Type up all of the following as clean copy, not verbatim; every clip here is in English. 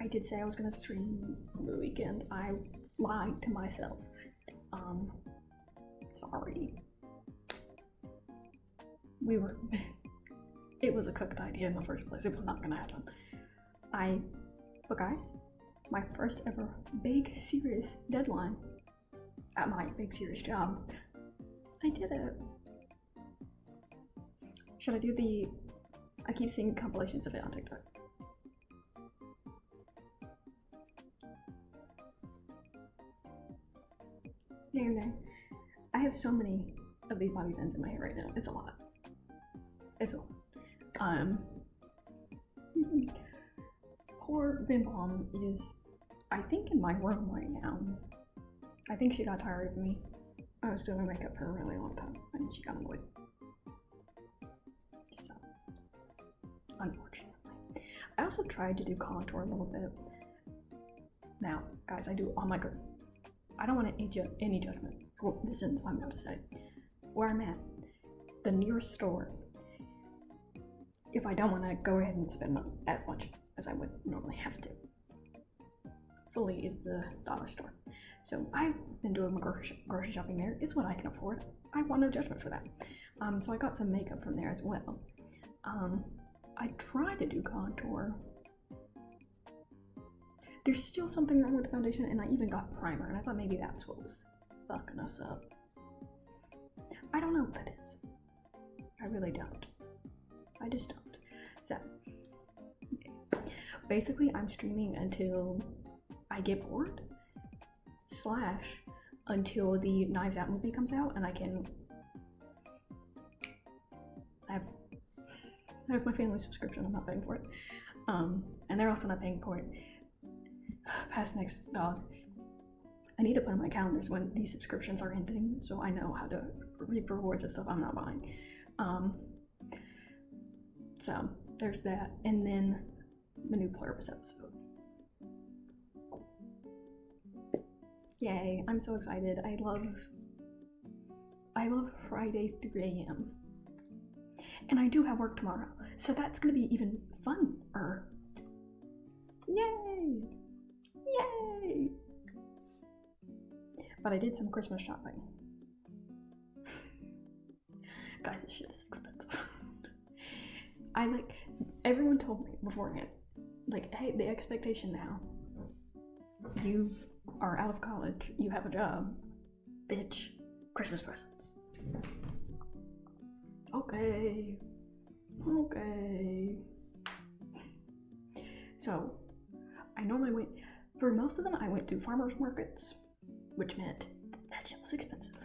I did say I was gonna stream over the weekend. I lied to myself. Sorry. It was a cooked idea in the first place. It was not gonna happen. But guys, my first ever big serious deadline at my big serious job. I did it. Should I do I keep seeing compilations of it on TikTok. There. I have so many of these bobby pins in my hair right now. It's a lot. Poor Bim Bom is, I think, in my room right now. I think she got tired of me. I was doing makeup for a really long time, and she got annoyed. So, unfortunately. I also tried to do contour a little bit. Now, guys, I do on my girl. I don't want any judgment. Well, this is what I'm about to say. Where I'm at, the nearest store, if I don't want to go ahead and spend as much as I would normally have to, fully is the dollar store. So I've been doing my grocery shopping there. It's what I can afford. I want no judgment for that. So I got some makeup from there as well. I tried to do contour. There's still something wrong with the foundation, and I even got primer, and I thought maybe that's what was fucking us up. I don't know what that is. I really don't. I just don't. So, basically, I'm streaming until I get bored, / until the Knives Out movie comes out, and I have my family subscription. I'm not paying for it, and they're also not paying for it. Past next, God, I need to put on my calendars when these subscriptions are ending, so I know how to reap rewards of stuff I'm not buying. So there's that, and then the new Pluribus episode. Yay! I'm so excited. I love Friday 3 a.m. and I do have work tomorrow, so that's gonna be even funner. Yay! Yay! But I did some Christmas shopping. Guys, this shit is expensive. Everyone told me beforehand, hey, the expectation now, you are out of college, you have a job, bitch, Christmas presents. Okay. So, I normally for most of them, I went to farmers markets, which meant that shit was expensive.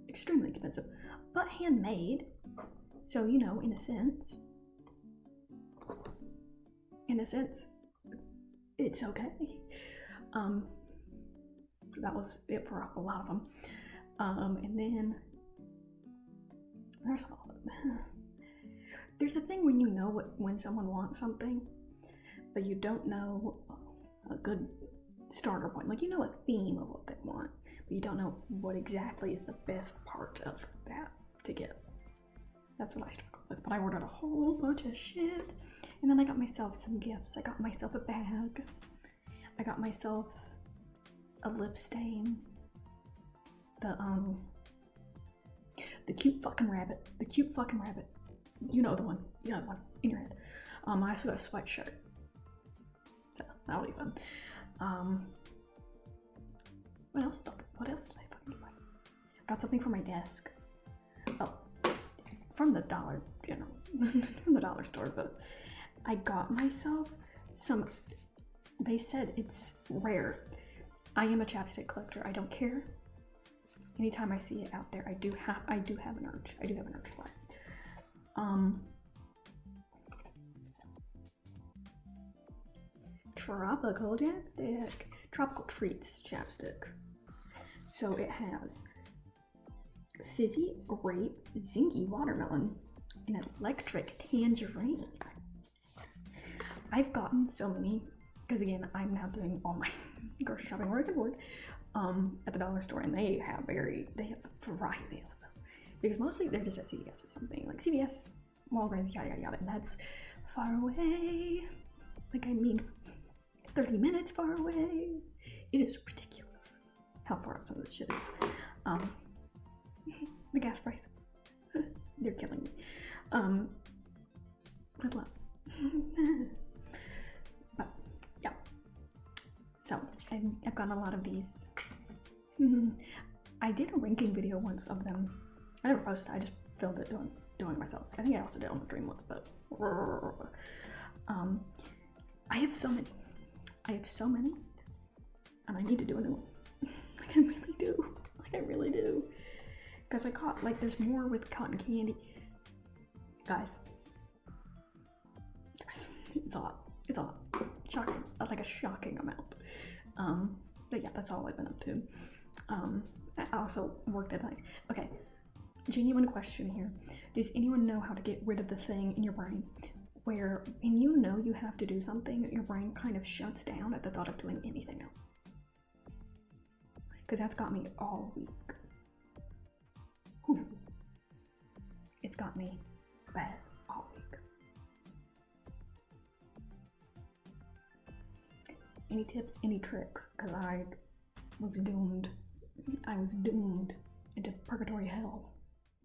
Extremely expensive, but handmade. So, in a sense, it's okay. That was it for a lot of them. And then there's a thing when you know when someone wants something, but you don't know a good starter point. You know a theme of what they want, but you don't know what exactly is the best part of that to get. That's what I struggle with. But I ordered a whole bunch of shit, and then I got myself some gifts. I got myself a bag. I got myself a lip stain. The cute fucking rabbit. You know the one in your head. I also got a sweatshirt. So that'll be fun. What else did I fucking get myself? Got something for my desk. Oh, from the Dollar General, from the dollar store, but I got myself some. They said it's rare. I am a chapstick collector. I don't care. Anytime I see it out there, I do have an urge. I do have an urge for it. Tropical chapstick. Tropical Treats chapstick. So it has fizzy grape, zingy watermelon, and electric tangerine. I've gotten so many, because again, I'm now doing all my grocery shopping where I can work at the dollar store, and they have a variety of them. Because mostly they're just at CVS or something, like CVS, Walgreens, yada yada yada, and that's far away. Like, I mean, 30 minutes far away. It is ridiculous how far some of this shit is. The gas prices. They're killing me. Good luck. But, yeah. So, I've gotten a lot of these. I did a ranking video once of them. I never posted it, I just filmed it doing it myself. I think I also did it on the stream once, but I have so many. And I need to do a new one. Like, I really do. Because I caught, like, there's more with cotton candy. Guys, it's a lot. Shocking. Like a shocking amount. But yeah, that's all I've been up to. I also worked at night. Okay, genuine question here. Does anyone know how to get rid of the thing in your brain where when you know you have to do something, your brain kind of shuts down at the thought of doing anything else? Because that's got me all week. Whew. It's got me bad all week. Any tips, any tricks? Because I was doomed into purgatory hell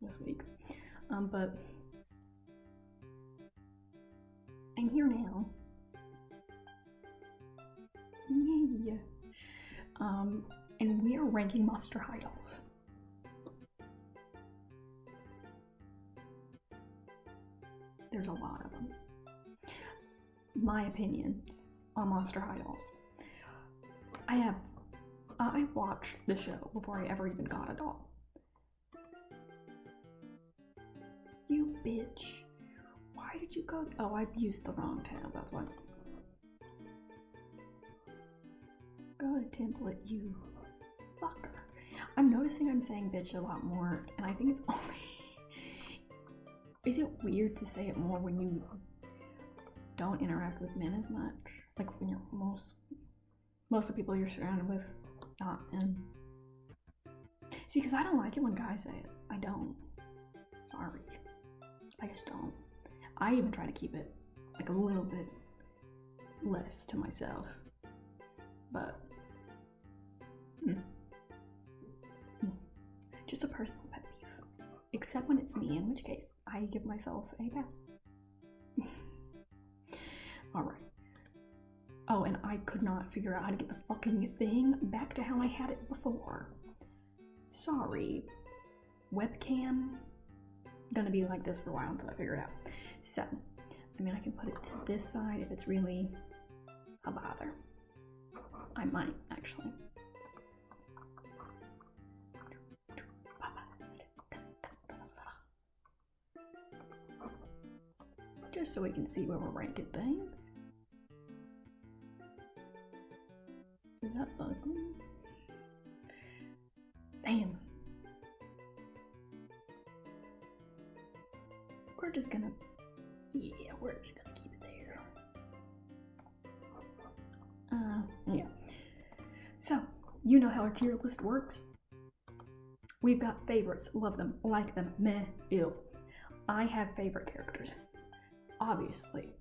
this week. But I'm here now. Yeah. And we are ranking Monster High Dolls. There's a lot of them. My opinions on Monster High Dolls. I watched the show before I ever even got a doll. You bitch. Why did you go? Oh, I used the wrong tab, that's why. Go to template, you fucker. I'm noticing I'm saying bitch a lot more, and I think it's only... Is it weird to say it more when you don't interact with men as much? Like when you're most of the people you're surrounded with, not men. See, because I don't like it when guys say it. I don't. Sorry. I just don't. I even try to keep it like a little bit less to myself. But just a personal pet peeve. Except when it's me, in which case I give myself a pass. Alright. Oh, and I could not figure out how to get the fucking thing back to how I had it before. Sorry. Webcam. Gonna be like this for a while until I figure it out. So, I mean, I can put it to this side if it's really a bother. I might, actually. Just so we can see where we're ranking things. Is that ugly? Damn. We're just gonna keep it there. Yeah. So, you know how our tier list works. We've got favorites, love them, like them, meh, ew. I have favorite characters. Obviously.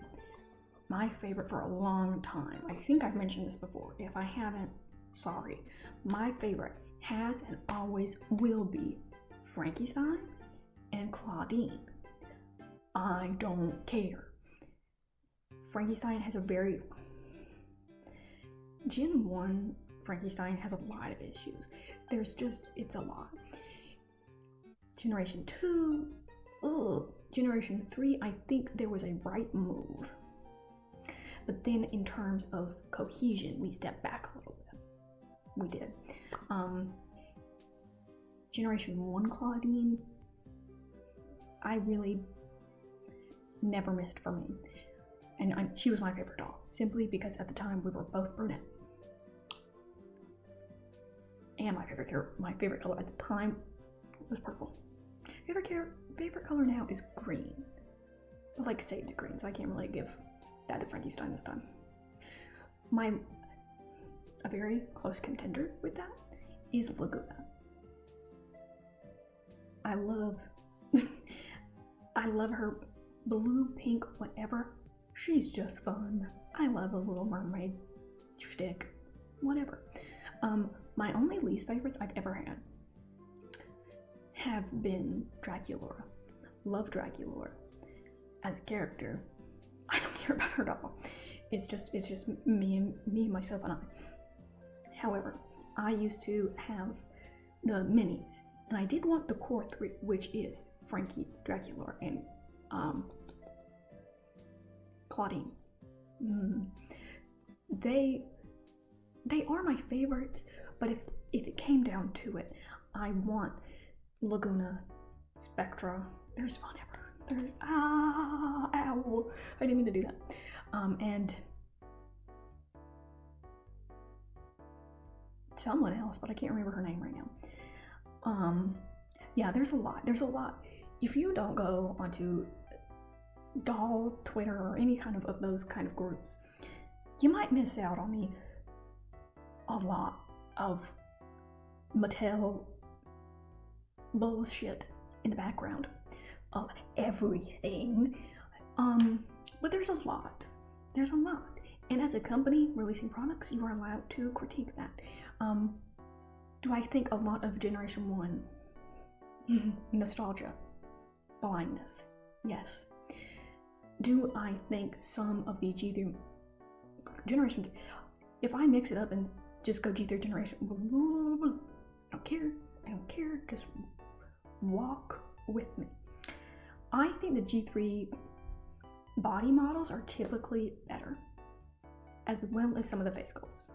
My favorite for a long time. I think I've mentioned this before. If I haven't, sorry. My favorite has and always will be Frankie Stein and Claudine. I don't care. Frankie Stein has a very... Gen 1, Frankie Stein has a lot of issues. There's just, it's a lot. Generation 2, ugh. Generation 3, I think there was a right move. But then in terms of cohesion, we stepped back a little bit. We did. Generation 1 Claudine, I really never missed for me. And she was my favorite doll, simply because at the time we were both brunette. And my favorite color at the time was purple. Favorite color now is green, but like sage green, so I can't really give that to Frankie Stein this time. A very close contender with that is Laguna. I love her blue, pink, whatever She's just fun. I love a Little Mermaid shtick. Whatever. My only least favorites I've ever had have been Draculaura. Love Draculaura. As a character, I don't care about her at all. It's just me, myself, and I. However, I used to have the minis, and I did want the core 3, which is Frankie, Draculaura, and Claudine. They are my favorites, but if it came down to it, I want Laguna, Spectra. There's one ever. There's ow! I didn't mean to do that. And someone else, but I can't remember her name right now. Yeah, there's a lot. There's a lot. If you don't go onto doll Twitter or any kind of those kind of groups, you might miss out on a lot of Mattel bullshit in the background of everything. But there's a lot. There's a lot. And as a company releasing products, you are allowed to critique that. Do I think a lot of Generation 1 nostalgia, blindness? Yes. Do I think some of the G3 Generation, if I mix it up and just go G3 Generation, I don't care, just walk with me. I think the G3 body models are typically better, as well as some of the face sculpts,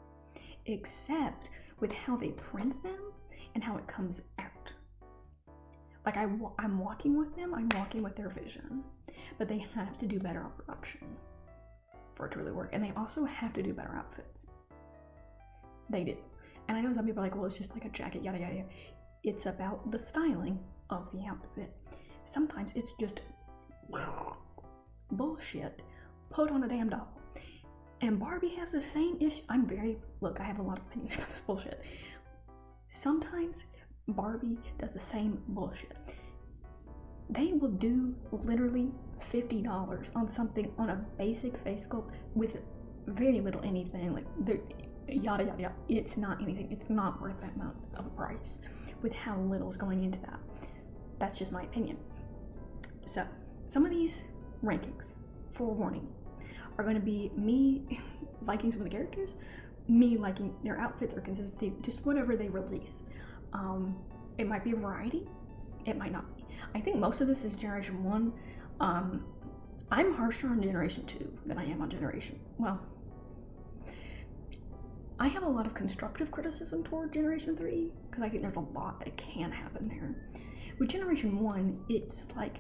except with how they print them and how it comes out. Like I'm walking with them, I'm walking with their vision, but they have to do better on production for it to really work, and they also have to do better outfits. They do. And I know some people are like, well, it's just like a jacket, yada yada yada. It's about the styling of the outfit. Sometimes it's just bullshit put on a damn doll. And Barbie has the same issue. Look, I have a lot of opinions about this bullshit. Sometimes Barbie does the same bullshit. They will do literally $50 on something, on a basic face sculpt with very little anything, like yada yada yada. It's not anything. It's not worth that amount of a price with how little is going into that. That's just my opinion. So, some of these rankings, forewarning, are going to be me liking some of the characters, me liking their outfits or consistency, just whatever they release. It might be a variety, it might not be. I think most of this is Generation 1. I'm harsher on Generation 2 than I am on Generation, well, I have a lot of constructive criticism toward Generation 3, because I think there's a lot that can happen there. With Generation 1, it's like,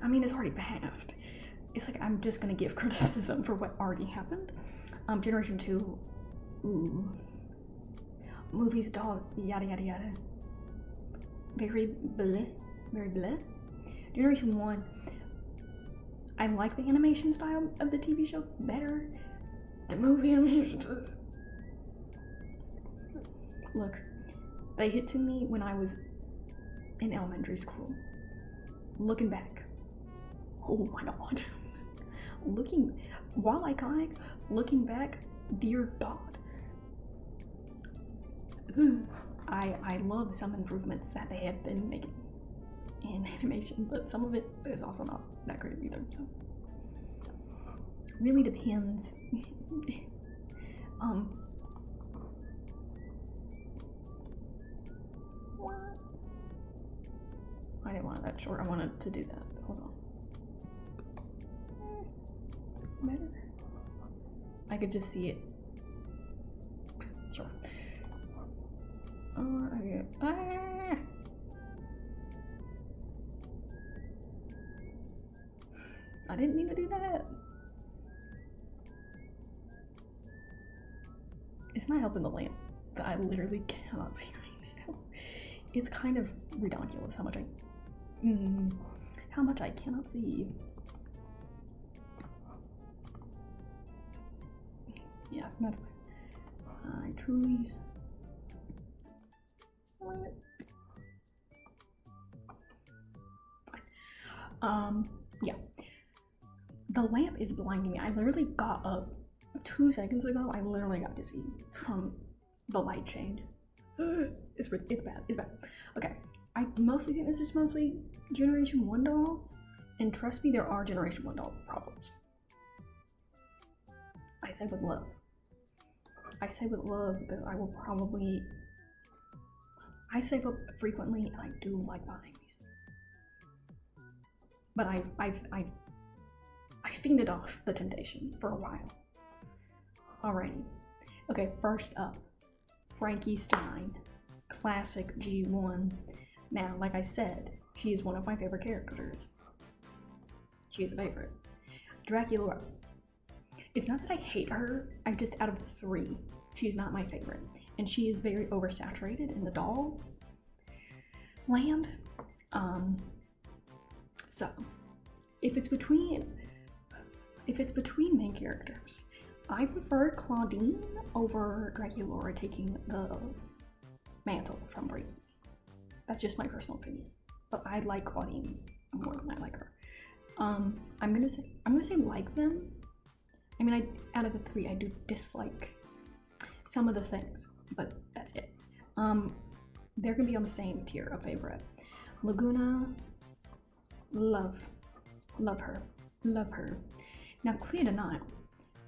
I mean, it's already passed. It's like, I'm just gonna give criticism for what already happened. Generation 2, ooh. Movies, dolls, yada yada yada. Very bleh, very bleh. Generation 1, I like the animation style of the TV show better. The movie animation. Look, they hit to me when I was in elementary school. Looking back, oh my god. While iconic, looking back, dear God. I love some improvements that they have been making in animation, but some of it is also not that great either, so. Really depends. What? I didn't want that short. I wanted to do that. Hold on. Better. I could just see it. Sure. I didn't mean to do that. It's not helping the lamp that I literally cannot see right now. It's kind of ridiculous how much I cannot see. Yeah, that's fine. I truly. Fine. Yeah. The lamp is blinding me. I literally got up 2 seconds ago. I literally got dizzy from the light change. It's bad. It's bad. Okay. I mostly think this is mostly Generation 1 dolls. And trust me, there are Generation 1 doll problems. I say with love. I say with love because I will probably... I save up frequently and I do like buying these. But I fended off the temptation for a while. Alrighty. Okay, first up, Frankie Stein, classic G1. Now, like I said, she is one of my favorite characters. She is a favorite. Dracula. It's not that I hate her, I just, out of the 3, she's not my favorite. And she is very oversaturated in the doll land. So, if it's between main characters, I prefer Claudine over Draculaura taking the mantle from Brady. That's just my personal opinion. But I like Claudine more than I like her. I'm gonna say like them. I mean, out of the 3, I do dislike some of the things, but that's it. They're gonna be on the same tier of favorite. Laguna, love her. Now, Clea Denial.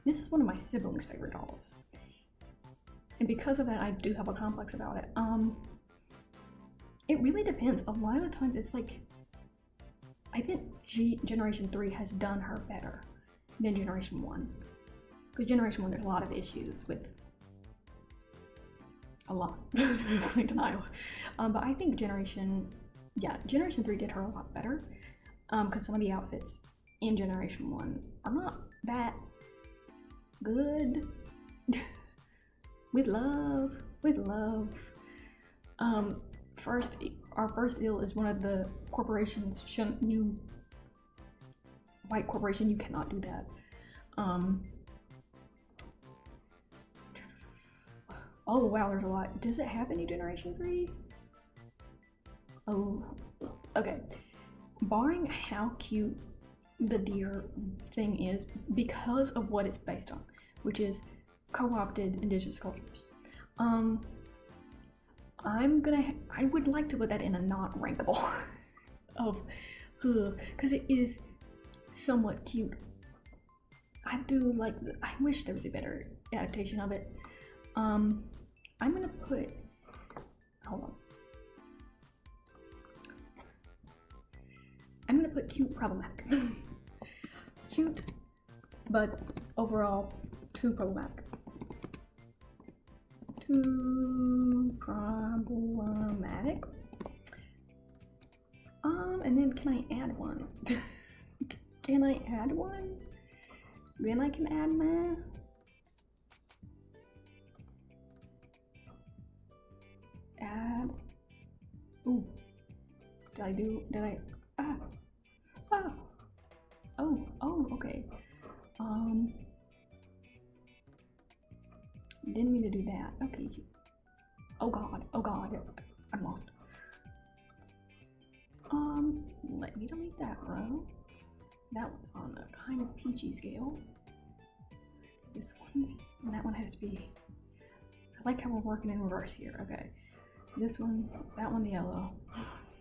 This is one of my siblings' favorite dolls. And because of that, I do have a complex about it. It really depends. A lot of the times it's like, I think Generation 3 has done her better than Generation 1. Because Generation 1, there's a lot of issues with a lot. Clea Denial. But I think Generation 3 did her a lot better. Because some of the outfits in Generation 1 are not that good. With love. Our first ill is one of the corporations. White corporation, you cannot do that. Oh wow, there's a lot. Does it have any Generation 3? Oh, okay. Barring how cute the deer thing is, because of what it's based on, which is co-opted indigenous cultures. I would like to put that in a not rankable of, because it is somewhat cute. I do like, I wish there was a better adaptation of it. I'm gonna put, hold on. I'm gonna put cute problematic. Cute, but overall too problematic. And then can I add one? Can I add one? Then I can add my... Add... Ooh. Oh, okay. Didn't mean to do that. Okay. Oh god, I'm lost. Let me delete that row. That one's on the kind of peachy scale. This one's, and that one has to be, I like how we're working in reverse here. Okay. This one, that one the yellow.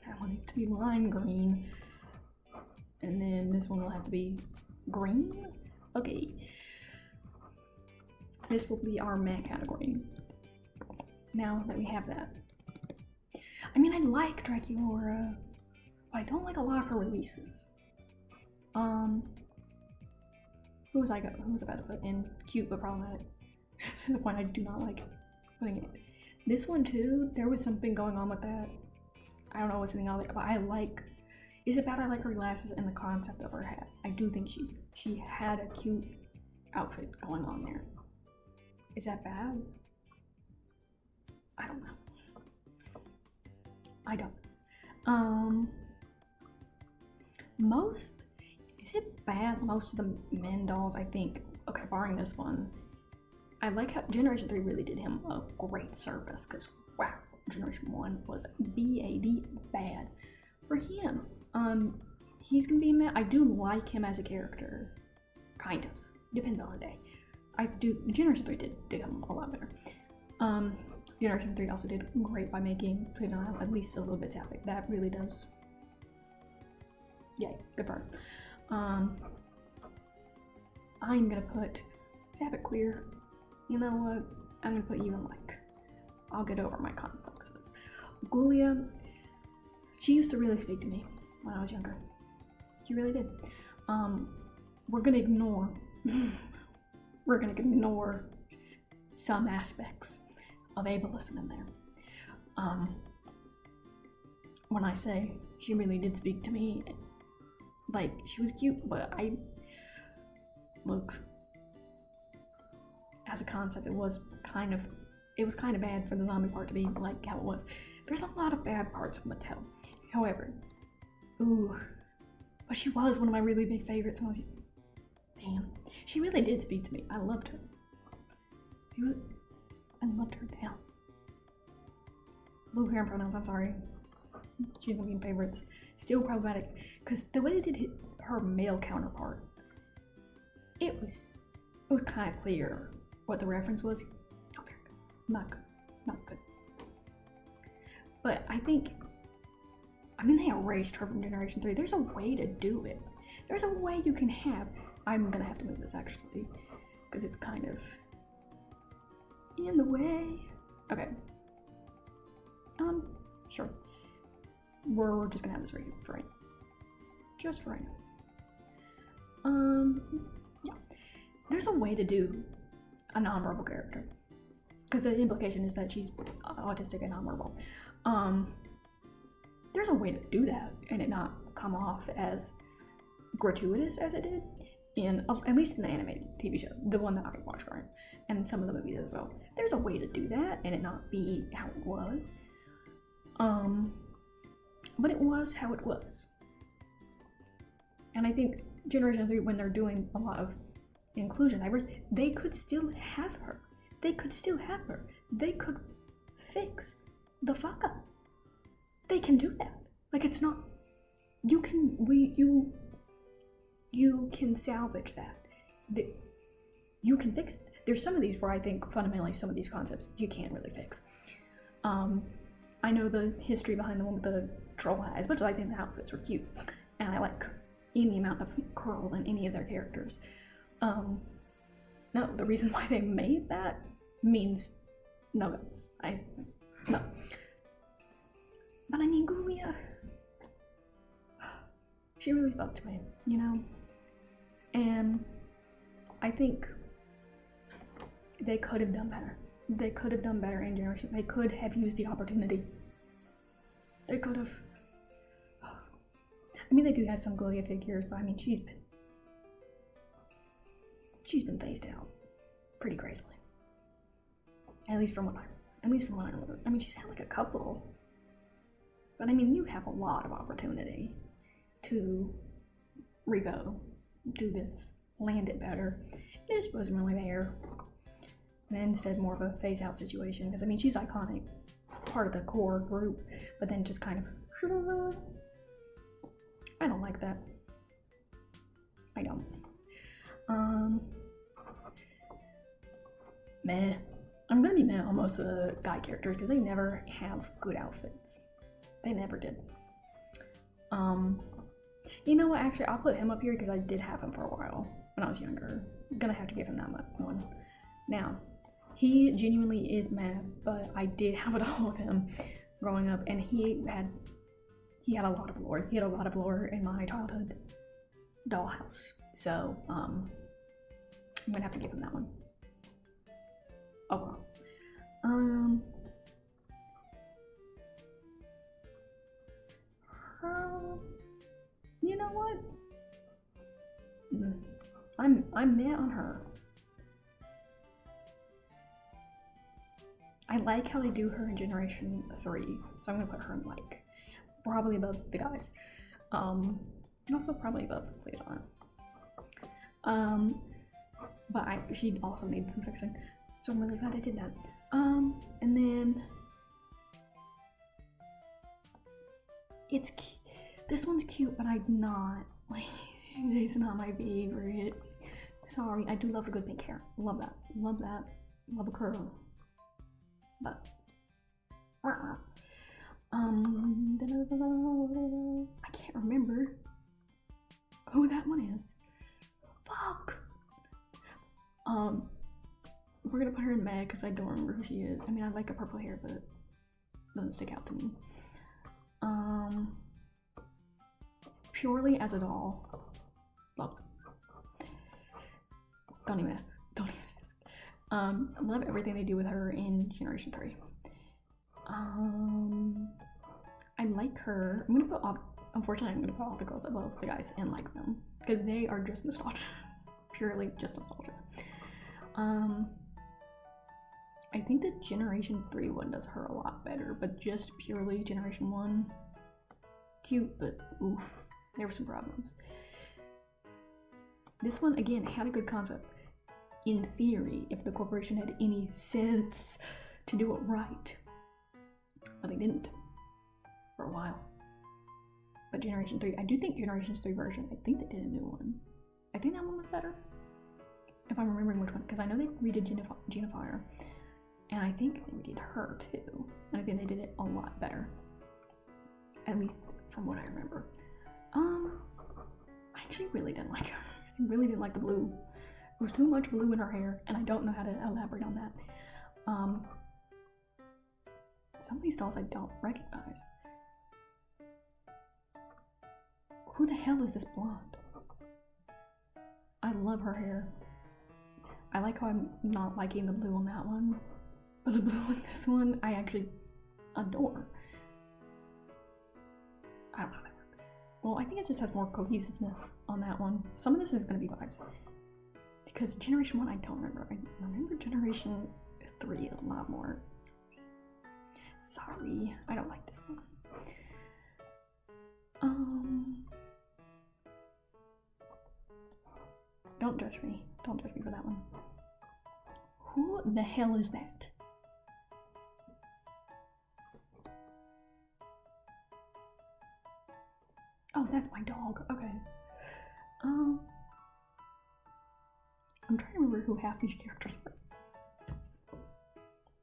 That one needs to be lime green. And then this one will have to be green? Okay. This will be our matte category. Now that we have that. I mean, I like Draculaura, but I don't like a lot of her releases. Who was I about to put in? Cute but problematic. To the point I do not like putting it. This one too, there was something going on with that. I don't know what's something else, but I like, is it bad I like her glasses and the concept of her hat? I do think she had a cute outfit going on there. Is that bad? I don't know. I don't. Is it bad? Most of the men dolls, I think, okay, barring this one, I like how Generation 3 really did him a great service, because wow, Generation 1 was bad for him. He's gonna be mad. I do like him as a character. kind of. Depends on the day. Generation 3 did them a lot better. Generation 3 also did great by making Cleveland at least a little bit sapphic. That really does. Yay, good for her. I'm gonna put sapphic queer. You know what? I'm gonna put you in like. I'll get over my complexes. Gulia, she used to really speak to me when I was younger. She really did. We're gonna ignore some aspects of ableism in there. When I say she really did speak to me, like, she was cute, but look, as a concept, it was kind of bad for the zombie part to be like how it was. There's a lot of bad parts of Mattel. However, but she was one of my really big favorites when I was. Damn, she really did speak to me. I loved her. I loved her down. Blue hair and pronouns. I'm sorry. She's gonna be in favorites. Still problematic because the way they did her male counterpart, it was kind of clear what the reference was. Not very good. Not good. But I mean, they erased her from Generation 3. There's a way to do it. There's a way you can have. I'm gonna have to move this actually, because it's kind of in the way. Okay. Sure. We're just gonna have this right here for right now. Just for right now. Yeah. There's a way to do a nonverbal character, because the implication is that she's autistic and nonverbal. There's a way to do that and it not come off as gratuitous as it did at least in the animated TV show, the one that I watched, right, and some of the movies as well. There's a way to do that and it not be how it was. But it was how it was. And I think Generation 3, when they're doing a lot of inclusion diversity, they could still have her. They could fix the fuck up. They can do that. Like, it's not. You can salvage that. You can fix it. There's some of these where I think fundamentally some of these concepts you can't really fix. I know the history behind the one with the troll hat, as much as I think the outfits were cute, and I like any amount of curl in any of their characters. No, the reason why they made that means no. No. But I mean, Gulia, she really spoke to me, you know? And I think they could have done better. They could have done better in Generation. They could have used the opportunity. They could have. I mean, they do have some Gulia figures, but I mean, she's been phased out pretty crazily. At least from what I remember. I mean, she's had like a couple. But I mean, you have a lot of opportunity to do this, land it better. It just wasn't really there. And instead, more of a phase out situation. Because I mean, she's iconic, part of the core group, but then just kind of. I don't like that. I don't. Meh. I'm gonna be meh on most of the guy characters because they never have good outfits. They never did. You know what, actually, I'll put him up here because I did have him for a while when I was younger. I'm gonna have to give him that one. Now, he genuinely is mad, but I did have a doll of him growing up, and he had a lot of lore. He had a lot of lore in my childhood dollhouse. So, I'm gonna have to give him that one. Oh well. You know what? I'm mad on her. I like how they do her in Generation 3, so I'm gonna put her in like probably above the guys. Also probably above Cleodon. But she also needs some fixing, so I'm really glad I did that. And then this one's cute, but I'm not like it's not my favorite. Sorry, I do love a good pink hair. Love that. Love that. Love a curl. But I can't remember who that one is. Fuck. We're gonna put her in Meg because I don't remember who she is. I mean, I like her purple hair, but it doesn't stick out to me. Purely as a doll, love it. Don't even ask. Don't even ask. Love everything they do with her in Generation 3. I like her. Unfortunately, I'm gonna put all the girls above the guys and like them because they are just nostalgia. Purely just nostalgia. I think the Generation 3 one does her a lot better, but just purely Generation 1, cute, but oof, there were some problems. This one, again, had a good concept. In theory, if the corporation had any sense to do it right. But they didn't. For a while. But Generation 3, I do think Generation 3 version, I think they did a new one. I think that one was better. If I'm remembering which one, because I know they redid Gina Fire. And I think they redid her too. And I think they did it a lot better. At least from what I remember. I actually really didn't like her. I really didn't like the blue. There was too much blue in her hair, and I don't know how to elaborate on that. Some of these dolls I don't recognize. Who the hell is this blonde? I love her hair. I like how I'm not liking the blue on that one, but the blue on this one I actually adore. I don't know how that works. Well, I think it just has more cohesiveness on that one. Some of this is going to be vibes. Because Generation 1 I don't remember. I remember Generation 3 a lot more. Sorry, I don't like this one. Don't judge me. Don't judge me for that one. Who the hell is that? Oh, that's my dog. Okay. I'm trying to remember who half these characters are.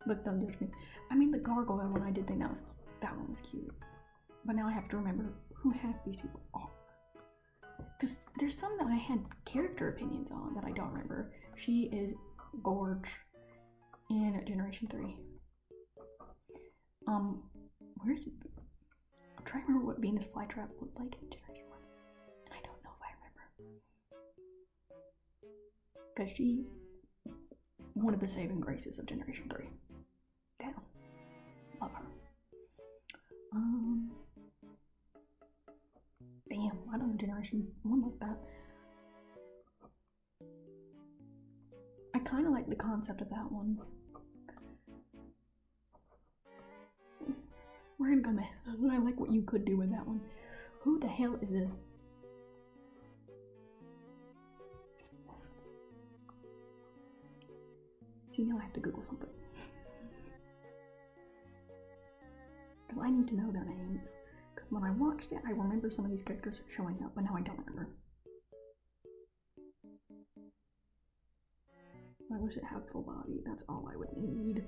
Look, don't judge me. I mean, the gargoyle one, I did think that one was cute. But now I have to remember who half these people are. Because there's some that I had character opinions on that I don't remember. She is Gorge in Generation 3. I'm trying to remember what Venus Flytrap looked like in Generation 1. And I don't know if I remember. Because she, one of the saving graces of Generation 3. Damn. Love her. Damn, I don't know Generation 1 like that. I kind of like the concept of that one. We're gonna go meh. I like what you could do with that one. Who the hell is this? See, now I have to Google something. Because I need to know their names. Because when I watched it, I remember some of these characters showing up, but now I don't remember. I wish it had full body. That's all I would need.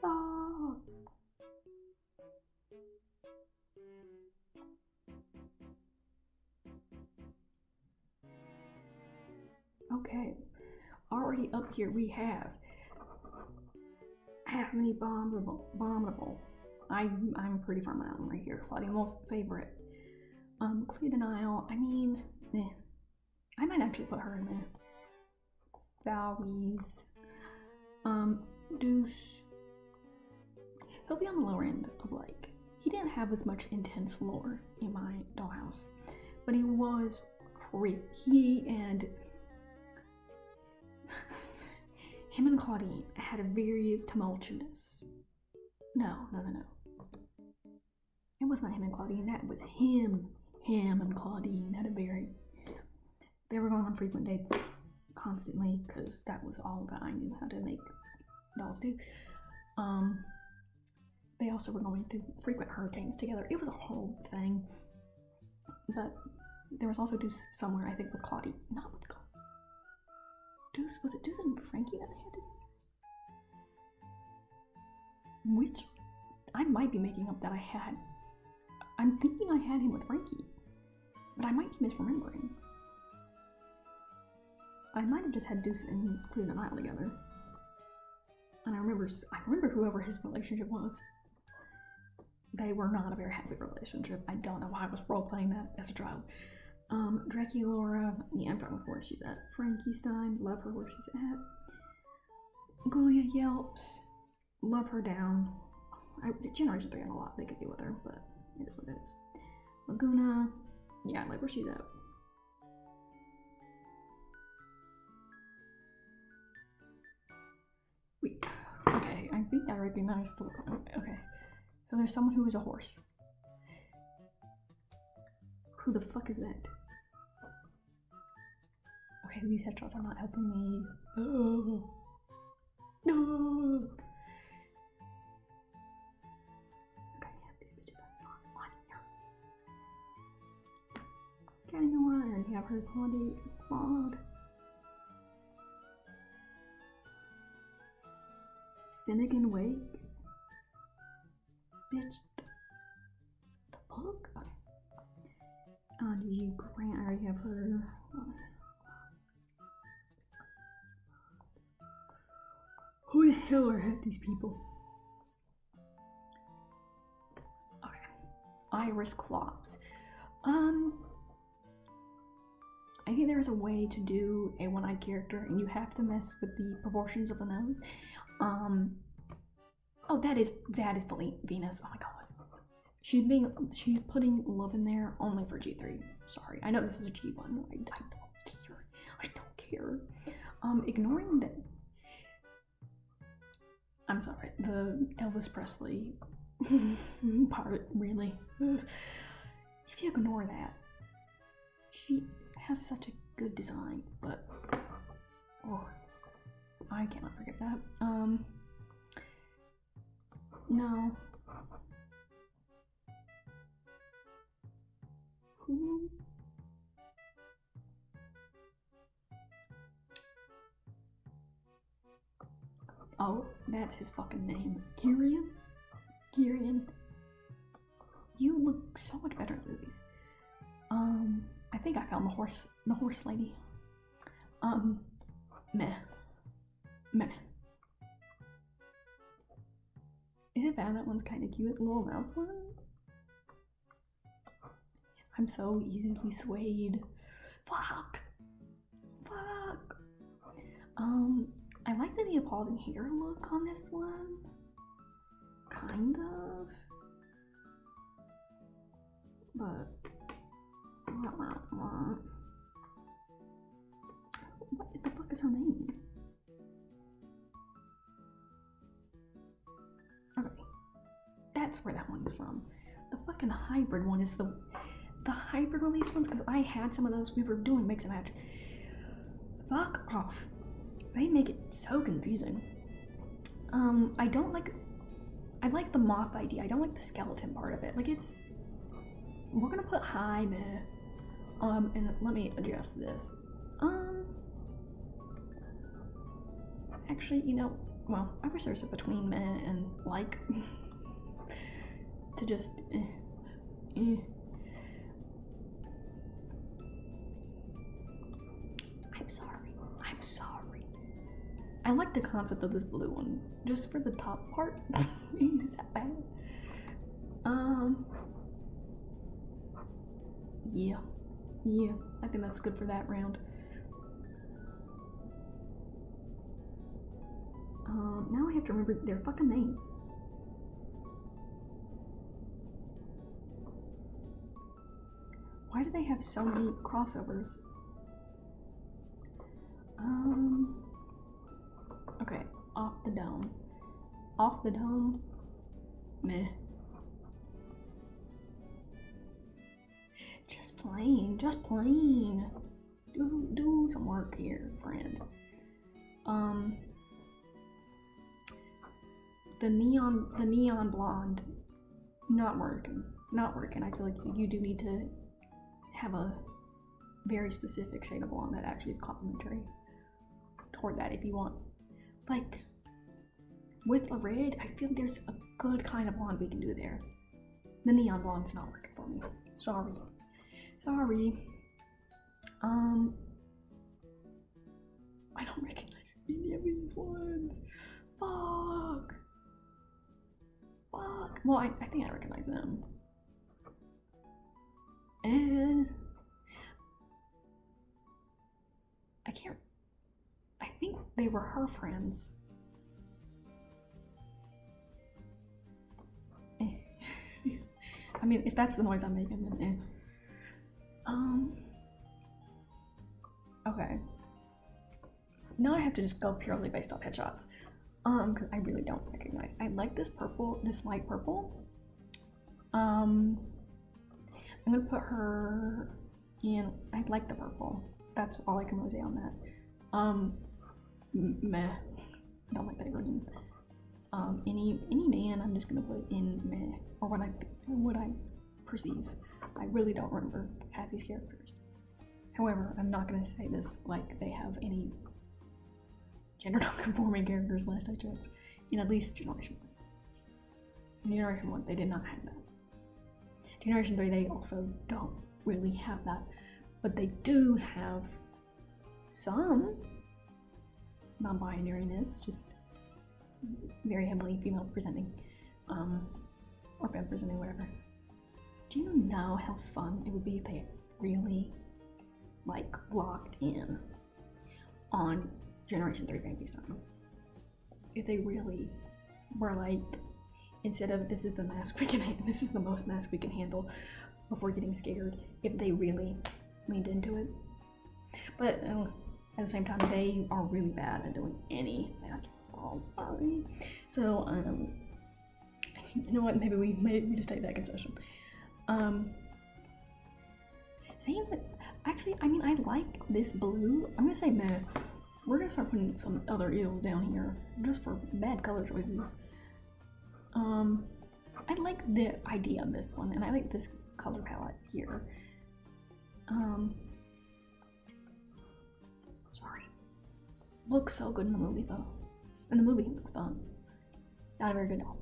Ah. Okay. Already up here we have Avenue Bombable. I'm pretty firm on that one right here. Claudia Wolf favorite. Clea Denial. I mean, meh. I might actually put her in meh. Thowries. Deuce. He'll be on the lower end of like. He didn't have as much intense lore in my dollhouse, but he was he and him and Claudine had a very tumultuous. No. It was not him and Claudine. That was him. Him and Claudine had a very. They were going on frequent dates constantly because that was all that I knew how to make dolls do. They also were going through frequent hurricanes together. It was a whole thing. But there was also Deuce somewhere, I think, with Claudine. Not with Claudine. Was it Deuce and Frankie that I had to? Which I might be making up that I had. I'm thinking I had him with Frankie, but I might be misremembering. I might have just had Deuce and Cleveland Isle together. And I remember whoever his relationship was. They were not a very happy relationship. I don't know why I was role-playing that as a child. Draculaura, yeah, I'm fine with where she's at. Frankie Stein, love her where she's at. Gulia Yelps, love her down. Generation 3 had a lot they could do with her, but it is what it is. Laguna, yeah, I like where she's at. Wait, okay, I think I recognize the, okay. So there's someone who is a horse. Who the fuck is that? Okay, these headshots are not helping me. Oh. No! Okay, yeah, these bitches are not on here. Getting nowhere, I already have her Claude. Finnegan Wake? Bitch. The book? Okay. You Grant, I already have her. Who the hell are these people? Okay. Iris Clops. I think there's a way to do a one-eyed character and you have to mess with the proportions of the nose. Oh, that is Venus. Oh my god. She's putting love in there only for G3. Sorry. I know this is a G1. I don't care. I don't care. Ignoring that. I'm sorry. The Elvis Presley part, really. If you ignore that, she has such a good design, but oh, I cannot forget that. No. Who? Oh, that's his fucking name. Kyrian? Kyrian. You look so much better in movies. I think I found the horse lady. Meh. Is it bad that one's kind of cute? Little mouse one? I'm so easily swayed. Fuck. I like the Neapolitan hair look on this one. Kind of. But what the fuck is her name? Okay. That's where that one's from. The fucking hybrid one is the hybrid release ones, because I had some of those. We were doing mix and match. Fuck off. They make it so confusing. I like the moth idea. I don't like the skeleton part of it. Like, we're gonna put high meh. And let me adjust this. Actually, well, I wish there's a between meh and like to just I'm sorry. I like the concept of this blue one, just for the top part. Is that bad? Yeah, I think that's good for that round. Now I have to remember their fucking names. Why do they have so many crossovers? Okay, off the dome. Off the dome? Meh. Just plain. Do some work here, friend. The neon blonde, not working. I feel like you do need to have a very specific shade of blonde that actually is complementary. support that if you want. Like, with the red, I feel there's a good kind of blonde we can do there. The neon blonde's not working for me. Sorry. I don't recognize any of these ones. Fuck. Well, I think I recognize them. I think they were her friends. I mean, if that's the noise I'm making, then okay. Now I have to just go purely based off headshots. Because I really don't recognize. I like this purple, this light purple. I'm gonna put her in. I like the purple. That's all I can really say on that. Meh. I don't like that green. Any man, I'm just gonna put in meh, or what I perceive. I really don't remember half these characters. However, I'm not gonna say this like they have any gender non-conforming characters last I checked, in at least Generation 1. In Generation 1, they did not have that. Generation 3, they also don't really have that, but they do have some non-binariness, just very heavily female presenting, or femme presenting, whatever. Do you know how fun it would be if they really, like, locked in on Generation 3 Vampy style? If they really were like, instead of this is the mask we can handle, this is the most mask we can handle before getting scared, if they really leaned into it. But at the same time, they are really bad at doing any mask. Oh, sorry. So, you know what? Maybe we just take that concession. Same with, actually, I mean, I like this blue. I'm gonna say meh. We're gonna start putting some other eels down here just for bad color choices. I like the idea of this one, and I like this color palette here. Sorry. Looks so good in the movie though. In the movie, it looks fun. Not a very good doll.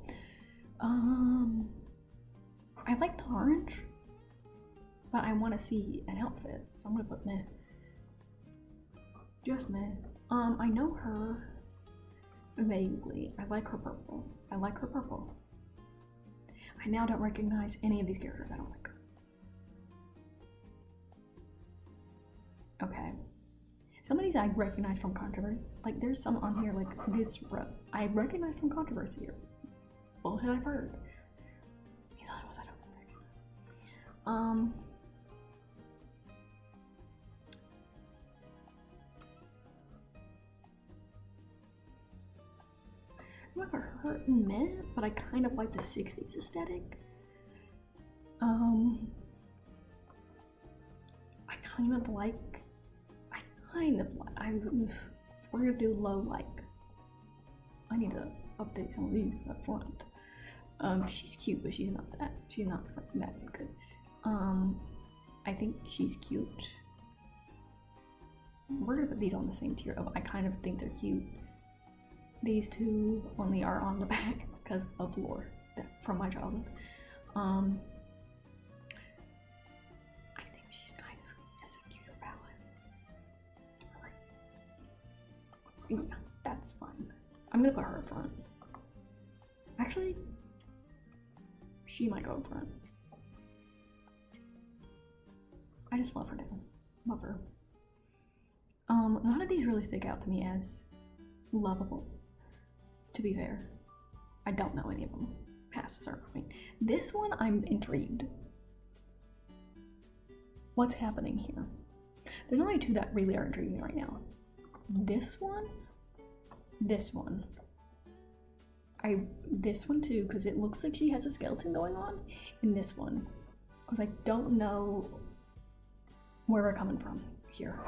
I like the orange, but I want to see an outfit, so I'm gonna put meh. Just meh. I know her vaguely. I like her purple. I now don't recognize any of these characters. I don't like her. Okay. Some of these I recognize from Controversy. Like, there's some on here, like this I recognize from Controversy here. Bullshit I've heard. These other ones I don't recognize. I'm not hurt meh, but I kind of like the 60s aesthetic. We're gonna do low like. I need to update some of these up front. She's cute, but she's not that good. I think she's cute. We're gonna put these on the same tier of I kind of think they're cute. These two only are on the back because of lore from my childhood. I think she's kind of has a cuter palette. Yeah, that's fine. I'm gonna put her up front. Actually, she might go up front. I just love her now. Love her. None of these really stick out to me as lovable. To be fair, I don't know any of them past a certain point. This one, I'm intrigued. What's happening here? There's only two that really are intriguing right now. This one too, because it looks like she has a skeleton going on, and this one, because I don't know where we're coming from here.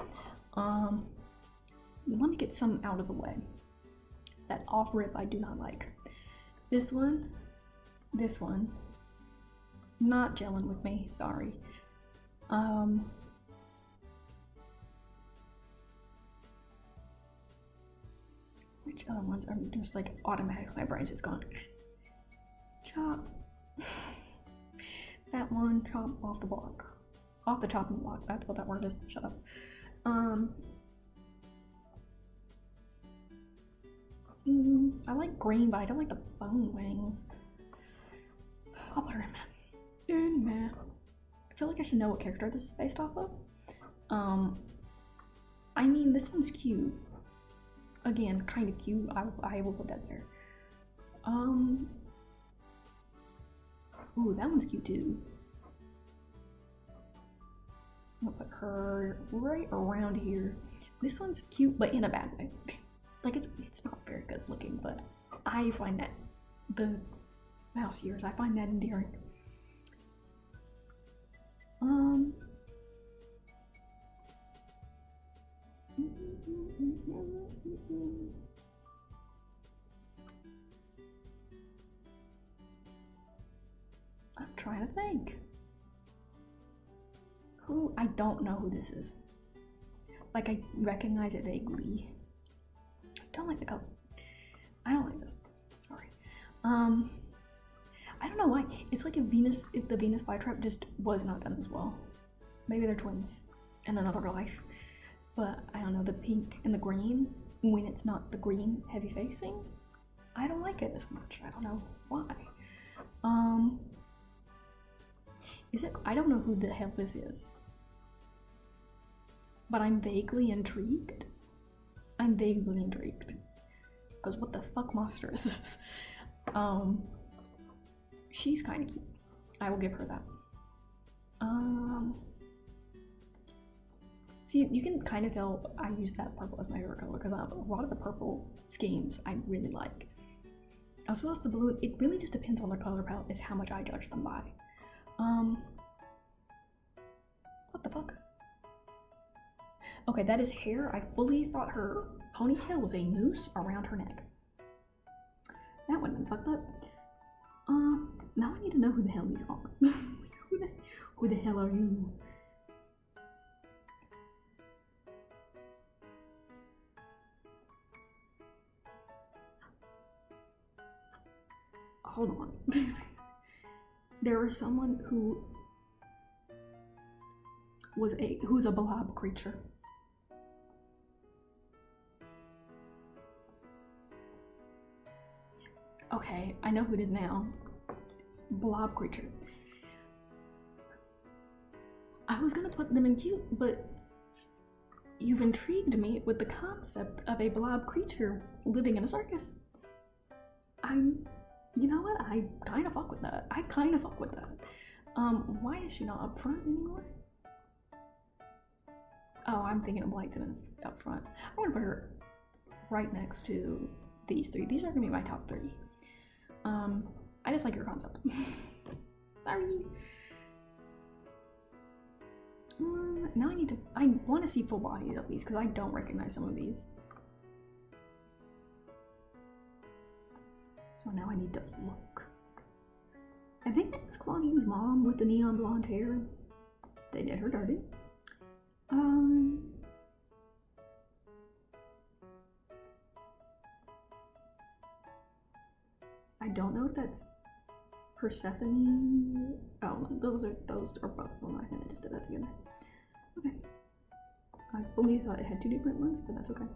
Let me get some out of the way. That off rip I do not like. This one, not gelling with me, sorry. Which other ones are just like automatically my brain's just gone. Chop. That one, chop off the block. Off the chopping block, that's what that word is. Shut up. I like green, but I don't like the bone wings. I'll put her in meh. I feel like I should know what character this is based off of. I mean, this one's cute. Again, kind of cute. I will put that there. Ooh, that one's cute too. I'm gonna put her right around here. This one's cute, but in a bad way. Like, it's not very good looking, but I find that the mouse ears, I find that endearing. I'm trying to think. I don't know who this is. Like, I recognize it vaguely. Don't like the color. I don't like this. Sorry. I don't know why. It's like if the Venus flytrap just was not done as well. Maybe they're twins in another life. But I don't know, the pink and the green, when it's not the green heavy facing, I don't like it as much. I don't know why. Is it? I don't know who the hell this is. But I'm vaguely intrigued. Because what the fuck monster is this? She's kind of cute. I will give her that. See, you can kind of tell I use that purple as my favorite color because a lot of the purple schemes I really like. As well as the blue, it really just depends on their color palette is how much I judge them by. What the fuck? Okay, that is hair. I fully thought her ponytail was a noose around her neck. That wouldn't have been fucked up. Now I need to know who the hell these are. Who the hell are you? Hold on. There was someone who's a blob creature. Okay, I know who it is now. Blob creature. I was gonna put them in cute, but you've intrigued me with the concept of a blob creature living in a circus. You know what? I kind of fuck with that. Why is she not up front anymore? Oh, I'm thinking of Blyton up front. I'm gonna put her right next to these three. These are gonna be my top 3. I just like your concept. Sorry. Now I want to see full bodies at least because I don't recognize some of these. So now I need to look. I think that's Claudine's mom with the neon blonde hair. They did her dirty. I don't know if that's Persephone. Oh, those are both of them. I think I just did that together. Okay. I fully thought it had 2 different ones, but that's okay.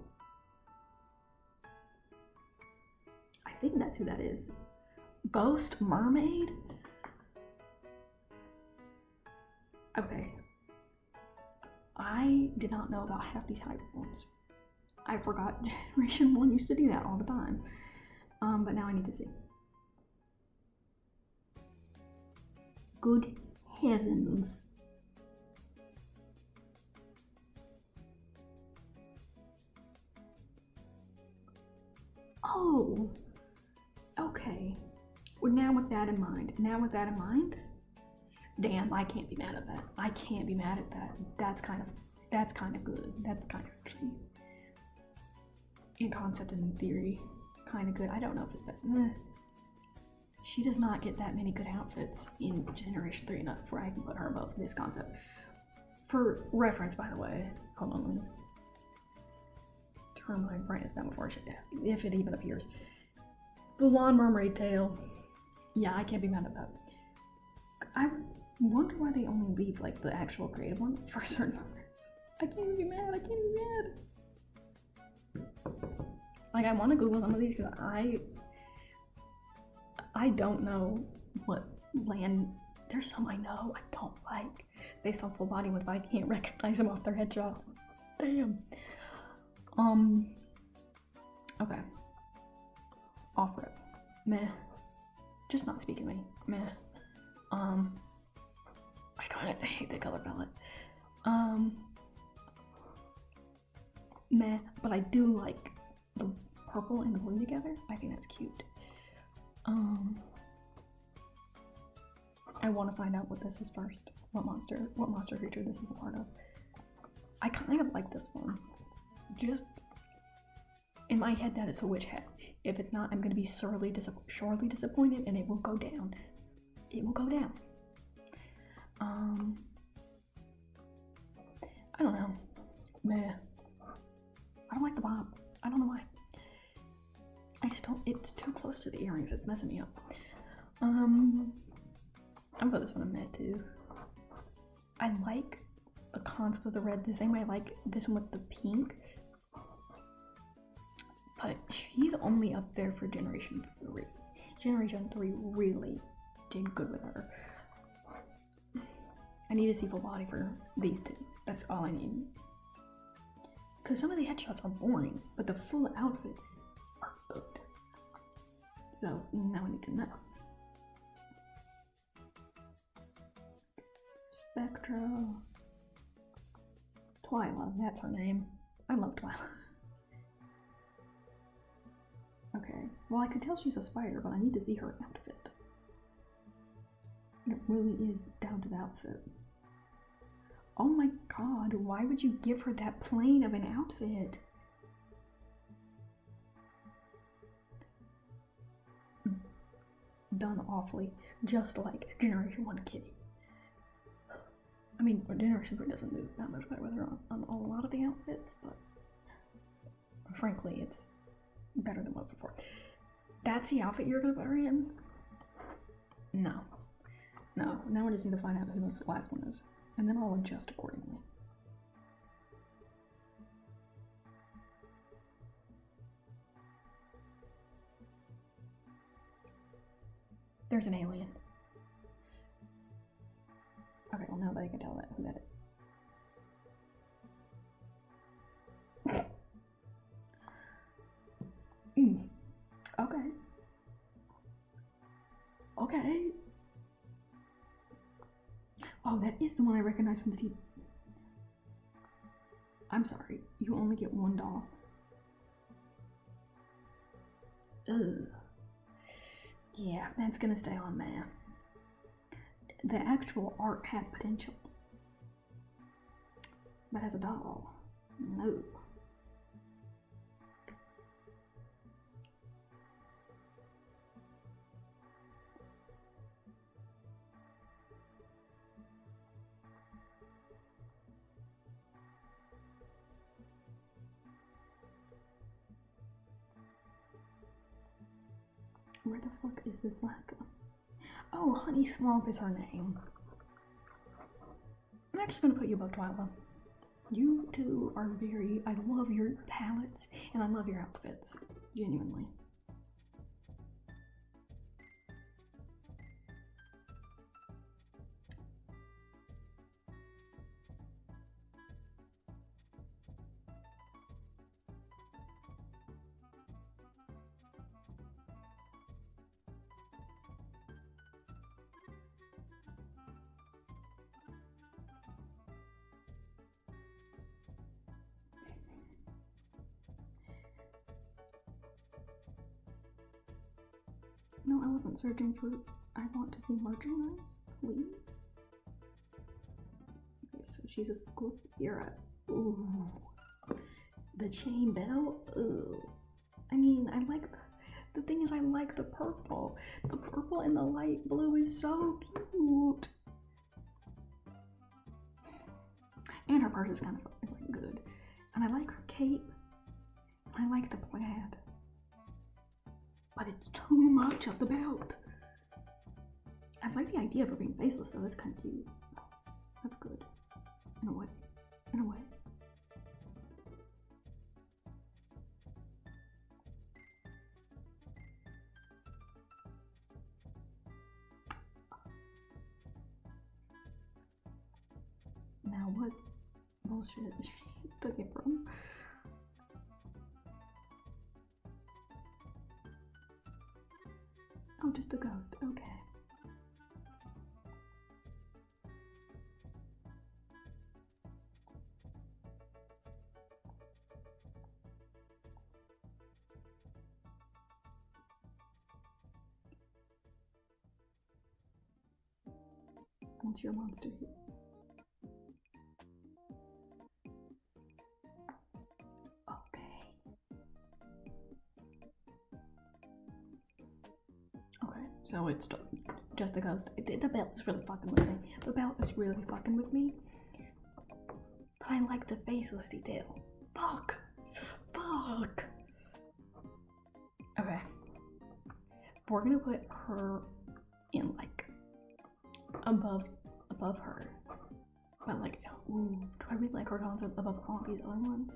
I think that's who that is. Ghost Mermaid? Okay. I did not know about half these hype ones. I forgot Generation 1 used to do that all the time. But now I need to see. Good heavens. Oh, okay. Well, now with that in mind, damn, I can't be mad at that. That's kind of good. That's kind of actually, in concept and in theory, kind of good. I don't know if it's better. She does not get that many good outfits in Generation 3 enough where I can put her above this concept. For reference, by the way, hold on, let me turn my brightness down before if it even appears. Full-on mermaid tail. Yeah, I can't be mad at that. I wonder why they only leave like the actual creative ones for certain moments. I can't even be mad. I can't be mad. Like, I want to Google some of these because I don't know what land. There's some I know I don't like based on full body ones, but I can't recognize them off their headshots. Damn. Okay. Off rip. Meh. Just not speaking to me. Meh. I kinda hate the color palette. Meh. But I do like the purple and the blue together. I think that's cute. I want to find out what this is first. What monster creature this is a part of. I kind of like this one. Just in my head, that is a witch head. If it's not, I'm going to be sorely disappointed, and it will go down. It will go down. I don't know. Meh. I don't like the bob. I don't know why. I just don't. It's too close to the earrings. It's messing me up. I'm gonna put this one in meh too. I like the concept of the red the same way I like this one with the pink. But she's only up there for Generation 3. Generation 3 really did good with her. I need to see full body for these two. That's all I need. Because some of the headshots are boring, but the full outfits are good. So now I need to know. Spectra. Twyla, that's her name. I love Twyla. Okay, well I could tell she's a spider, but I need to see her outfit. It really is down to the outfit. Oh my god, why would you give her that plain of an outfit? Done awfully, just like Generation 1 Kitty. I mean, Generation 3 doesn't do that much better with her on a lot of the outfits, but frankly, it's better than was before. That's the outfit you're gonna put her in? No. No, now I just need to find out who this last one is, and then I'll adjust accordingly. There's an alien. Okay, well now that I can tell who that is. Okay. Okay. Oh, that is the one I recognize from the TV. I'm sorry, you only get one doll. Ugh. Yeah, that's gonna stay on, man. The actual art had potential. But as a doll, no. Where the fuck is this last one? Oh, Honey Swamp is her name. I'm actually gonna put you above Twyla. You two are very, I love your palettes and I love your outfits, genuinely. No, I wasn't searching for, I want to see merchandise, please. Okay, so she's a school spirit. Ooh. The chain bell? Ooh. I mean, I like, the thing is I like the purple. The purple and the light blue is so cute. And her purse is kind of, it's like good. And I like her cape. I like the plaid. But it's too much of the belt. I like the idea of her being faceless, so that's kind of cute. That's good. In a way. In a way. Now what bullshit she took it from? Oh, just a ghost. Okay. What's your monster here? So it's just a ghost. The belt is really fucking with me. The belt is really fucking with me. But I like the faceless detail. Fuck. Fuck. Okay. We're gonna put her in like above her. But like, ooh, do I really like her concept above all these other ones?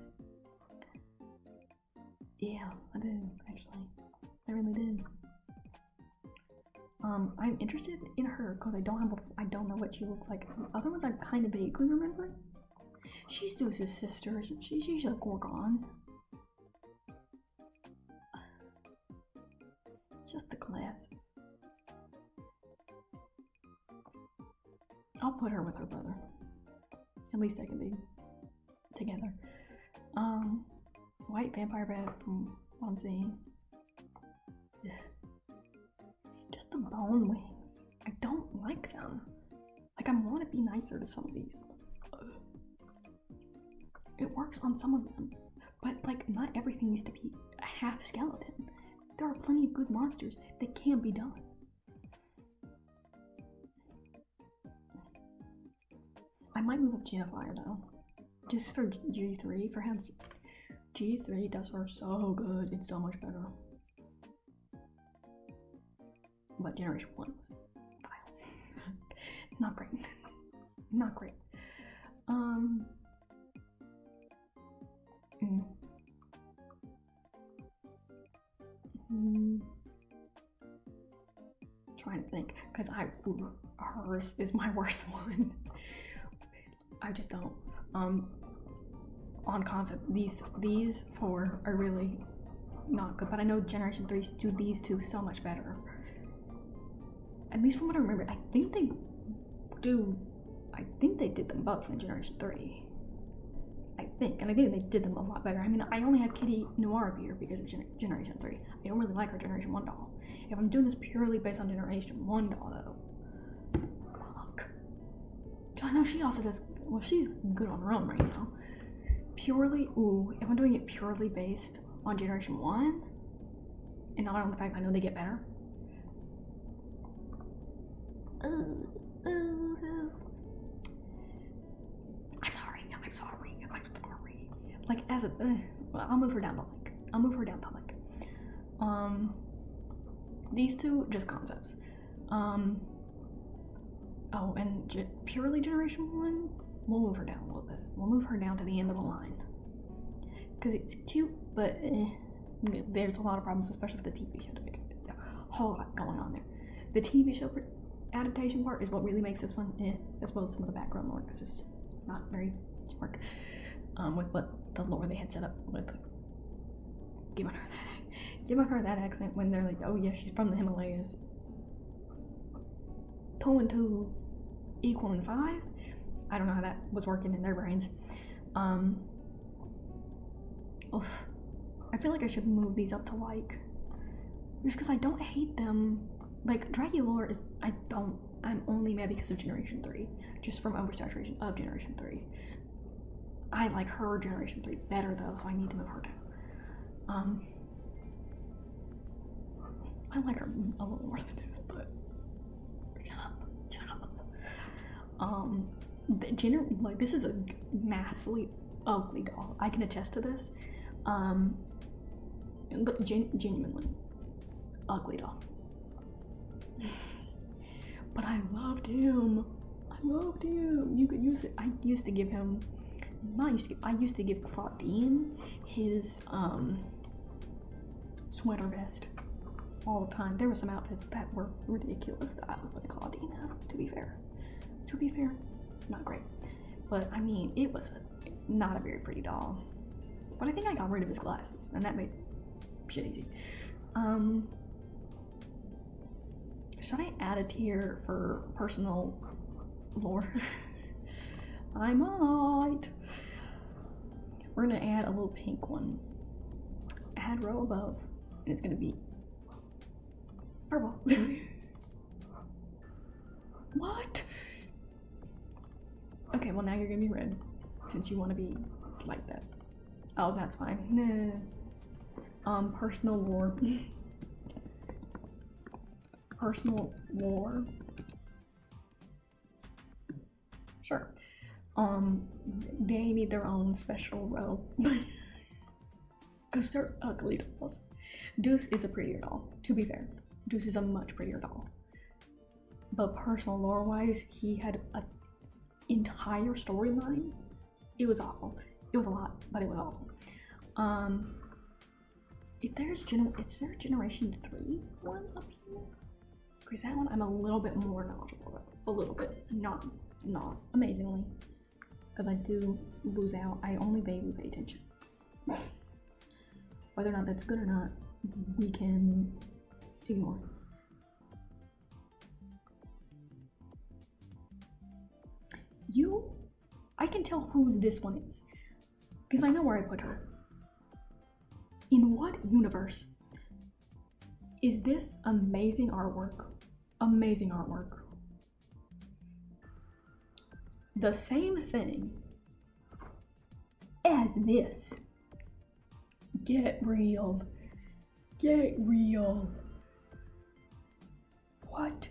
Yeah, I do, actually. I really do. I'm interested in her because I don't know what she looks like. The other ones I kind of vaguely remember. She's Zeus's sister, isn't she? She's a Gorgon. It's just the glasses. I'll put her with her brother. At least they can be together. White vampire bat from what I'm seeing. Just the bone wings. I don't like them. Like, I want to be nicer to some of these. It works on some of them, but like, not everything needs to be a half skeleton. There are plenty of good monsters that can be done. I might move up Genifire though, just for G3. For him, G3 does her so good. It's so much better. But Generation 1 was vile. Not great. Not great. Trying to think, because hers is my worst one. I just don't. On concept, these four are really not good, but I know Generation 3 do these two so much better. At least from what I remember, I think they did them both in Generation 3. I think they did them a lot better. I mean, I only have Kitty Noir up here because of Generation 3. I don't really like her Generation 1 doll. If I'm doing this purely based on Generation 1 doll, though, look. I know she also does, well, she's good on her own right now. Purely, if I'm doing it purely based on Generation 1, and not on the fact I know they get better, I'm sorry. Like, as a, well, I'll move her down to like. These two, just concepts. Oh, and purely Generation 1, we'll move her down a little bit. We'll move her down to the end of the line. Because it's cute, but there's a lot of problems, especially with the TV show. A whole lot going on there. The TV show adaptation part is what really makes this one as well as some of the background lore, because it's just not very smart with what the lore they had set up with giving her that accent when they're like, oh yeah, she's from the Himalayas. 2 and 2 equaling 5. I don't know how that was working in their brains. I feel like I should move these up to like, just because I don't hate them. Like, Dracula is, I'm only mad because of Generation 3, just from oversaturation of Generation 3. I like her Generation 3 better though, so I need to move her down. I like her a little more than this, but shut up. Like, this is a massively ugly doll. I can attest to this. Genuinely ugly doll. But I loved him. I loved him. You could use it. I used to give him. I used to give Claudine his sweater vest all the time. There were some outfits that were ridiculous that I would put Claudine out. To be fair, not great. But I mean, it was not a very pretty doll. But I think I got rid of his glasses, and that made shit easy. Should I add a tier for personal lore? I might. We're gonna add a little pink one. Add row above, and it's gonna be purple. What? Okay, well now you're gonna be red, since you want to be like that. Oh, that's fine. Nah. Personal lore. Personal lore. Sure. They need their own special row. Because they're ugly dolls. Deuce is a prettier doll, to be fair. Deuce is a much prettier doll. But personal lore wise, he had an entire storyline. It was awful. It was a lot, but it was awful. If there's Generation 3 one up here? Because that one I'm a little bit more knowledgeable about. A little bit. Not amazingly. Because I do lose out. I only vaguely pay attention. Whether or not that's good or not, we can ignore. I can tell who this one is. Because I know where I put her. In what universe is this amazing artwork? Amazing artwork. The same thing as this. Get real. Get real. What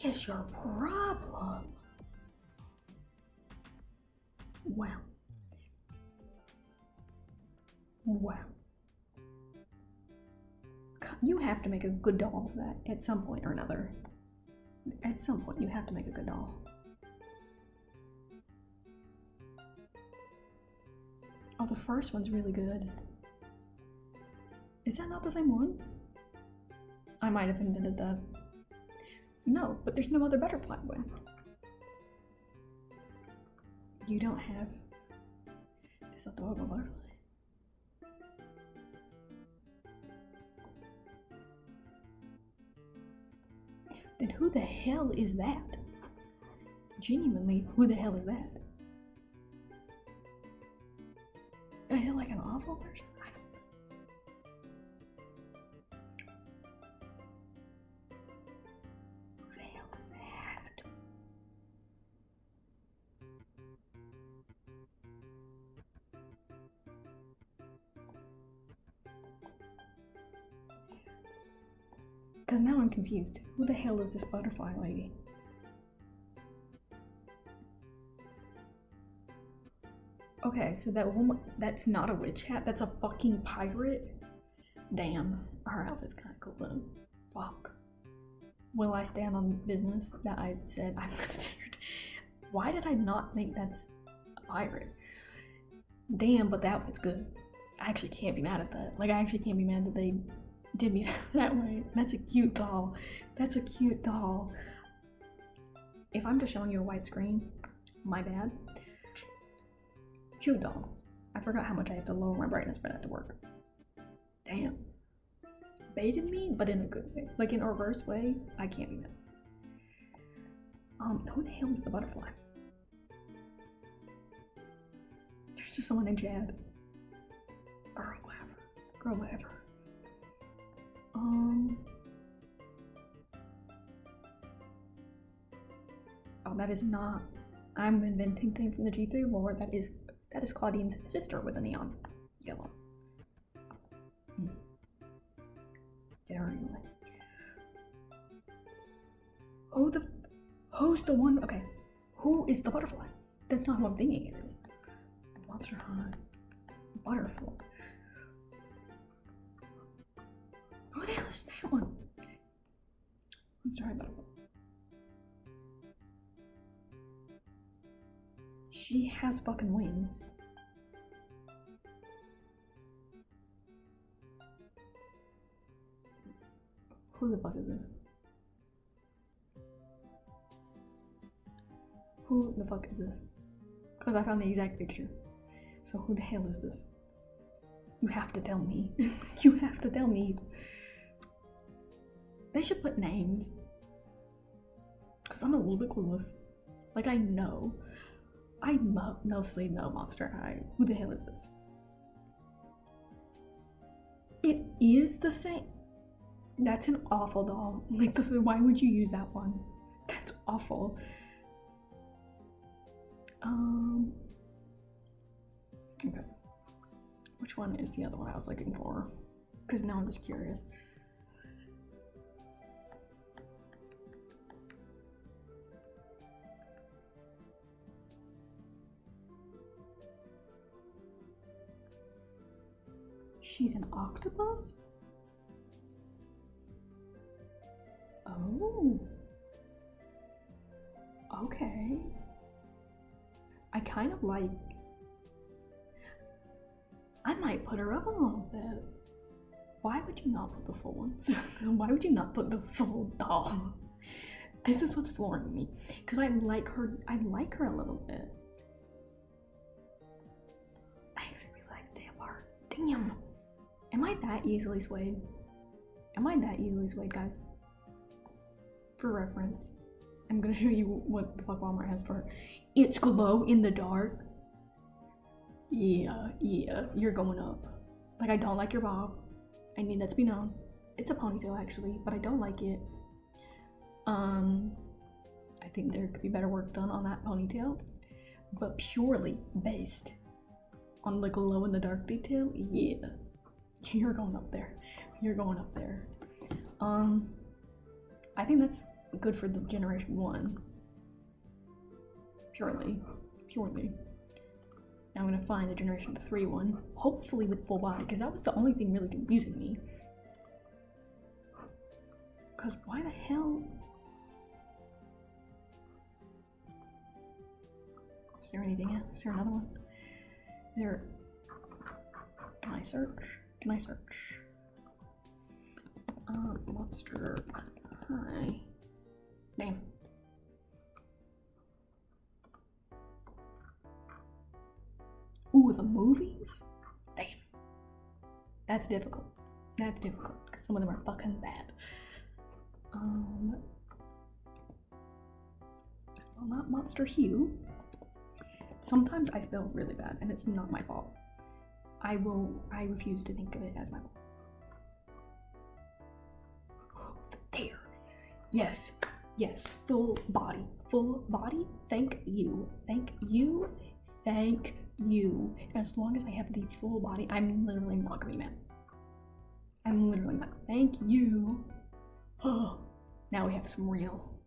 is your problem? Wow. Wow. You have to make a good doll of that at some point or another. At some point, you have to make a good doll. Oh, the first one's really good. Is that not the same one? I might have invented that. No, but there's no other butterfly one. You don't have this adorable butterfly. Then who the hell is that? Genuinely, who the hell is that? Is it like an awful person? I don't know. Who the hell is that? Because now I'm confused. Who the hell is this butterfly lady? Okay, so that woman, that's not a witch hat, that's a fucking pirate? Damn, her outfit's kind of cool though. Fuck. Will I stand on business that I said I'm gonna take her? Why did I not think that's a pirate? Damn, but the outfit's good. I actually can't be mad at that. Like, I actually can't be mad that they did me that way. That's a cute doll. That's a cute doll. If I'm just showing you a white screen, my bad. Cute doll. I forgot how much I have to lower my brightness for that to work. Damn. Baited me, but in a good way. Like in a reverse way, I can't be mad. Who the hell is the butterfly? There's just someone named Jad. Girl, whatever. Girl, whatever. Oh, that is not. I'm inventing things from the G3 lore. That is Claudine's sister with a neon yellow. Anyway. Oh, who's the one? Okay, who is the butterfly? That's not who I'm thinking it is. Monster High. Butterfly. Who the hell is that one? Let's try that one. She has fucking wings. Who the fuck is this? Who the fuck is this? Because I found the exact picture. So who the hell is this? You have to tell me. You have to tell me. They should put names. Because I'm a little bit clueless. Like, I know. I mostly know Monster High. Who the hell is this? It is the same. That's an awful doll. Like, why would you use that one? That's awful. Okay. Which one is the other one I was looking for? Because now I'm just curious. She's an octopus? Oh. Okay. I kind of like... I might put her up a little bit. Why would you not put the full ones? Why would you not put the full doll? This is what's flooring me. Because I like her a little bit. I actually really like the tail part. Damn. Am I that easily swayed? Am I that easily swayed, guys? For reference, I'm gonna show you what the fuck Walmart has for her. It's glow in the dark. Yeah, you're going up. Like, I don't like your bob. I need that to be known. It's a ponytail actually, but I don't like it. I think there could be better work done on that ponytail, but purely based on the glow in the dark detail, yeah, you're going up there. You're going up there. I think that's good for the Generation 1. Purely. Now I'm gonna find the Generation 3 one, hopefully with full body, because that was the only thing really confusing me. Because why the hell? Is there anything else? Is there another one? There. Can I search? Monster High. Damn. Ooh, the movies? Damn. That's difficult. Because some of them are fucking bad. Well, not Monster Hugh. Sometimes I spell really bad, and it's not my fault. I refuse to think of it as my fault. There. Yes. Full body. Thank you. As long as I have the full body, I'm literally not gonna be mad. I'm literally not. Thank you. Oh, now we have some real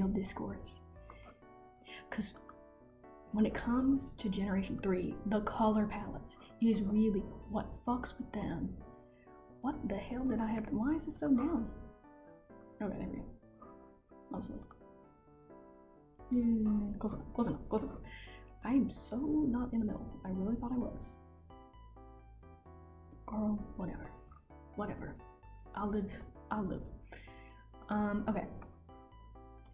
discourse. Because when it comes to Generation 3, the color palettes is really what fucks with them. What the hell did I have? Why is it so down? Okay, there we go. Awesome. Close enough. I am so not in the middle. I really thought I was. Girl, whatever. I'll live. Okay.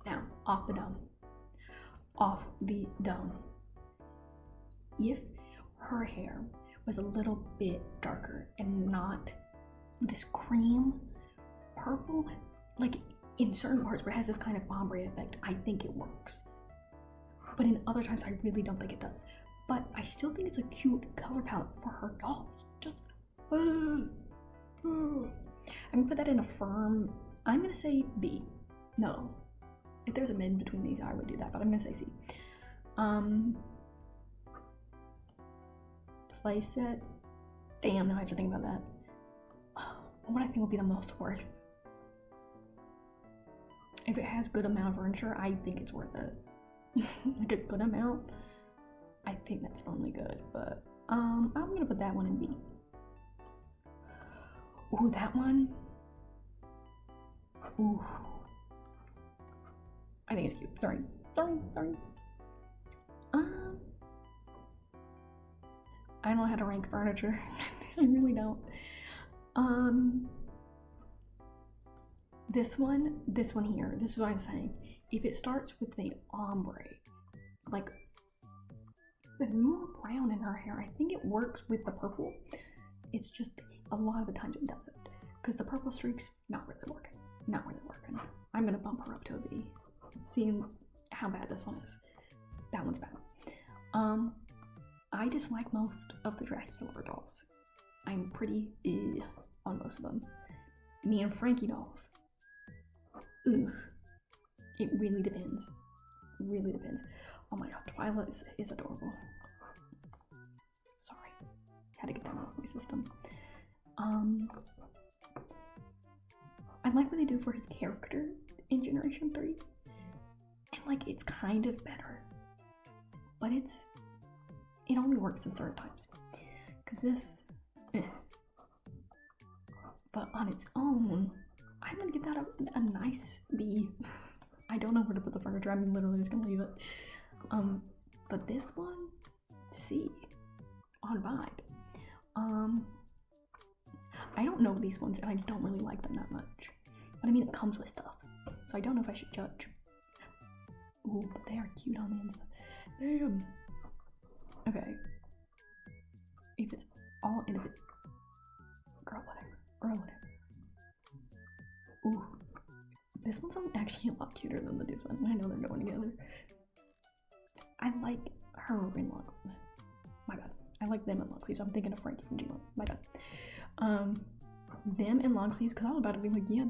Now, off the dome. If her hair was a little bit darker and not this cream purple, like in certain parts where it has this kind of ombre effect, I think it works. But in other times, I really don't think it does. But I still think it's a cute color palette for her dolls. Just, I'm gonna put that in a firm, I'm gonna say B. No. If there's a mid between these, I would do that, but I'm gonna say C. Playset. Damn, now I have to think about that. What I think will be the most worth. If it has good amount of furniture, I think it's worth it. Like a good amount. I think that's normally good, but I'm gonna put that one in B. Ooh, that one. Ooh. I think it's cute. Sorry. I don't know how to rank furniture. I really don't. This one here, this is what I'm saying. If it starts with the ombre, like with more brown in her hair, I think it works with the purple. It's just a lot of the times it doesn't. Because the purple streaks, not really working. I'm gonna bump her up to a B. Seeing how bad this one is. That one's bad. I dislike most of the Dracula dolls. I'm pretty on most of them. Me and Frankie dolls. Ooh. It really depends. Oh my god, Twyla is adorable. Sorry. Had to get that out of my system. I like what they do for his character in Generation 3. And like, it's kind of better. But it only works in certain times. Cause this, but on its own, I'm gonna give that a nice B. I don't know where to put the furniture. I'm literally just gonna leave it. But this one, C, on vibe. I don't know these ones, and I don't really like them that much. But I mean, it comes with stuff, so I don't know if I should judge. Ooh, but they are cute on the inside. Damn. Okay. If it's all individual, girl, whatever. Ooh, this one's actually a lot cuter than this one. I know they're going together. I like her in long. My bad. I like them in long sleeves. I'm thinking of Frankie from G1. My bad. Them in long sleeves, because I was about to be like, yeah,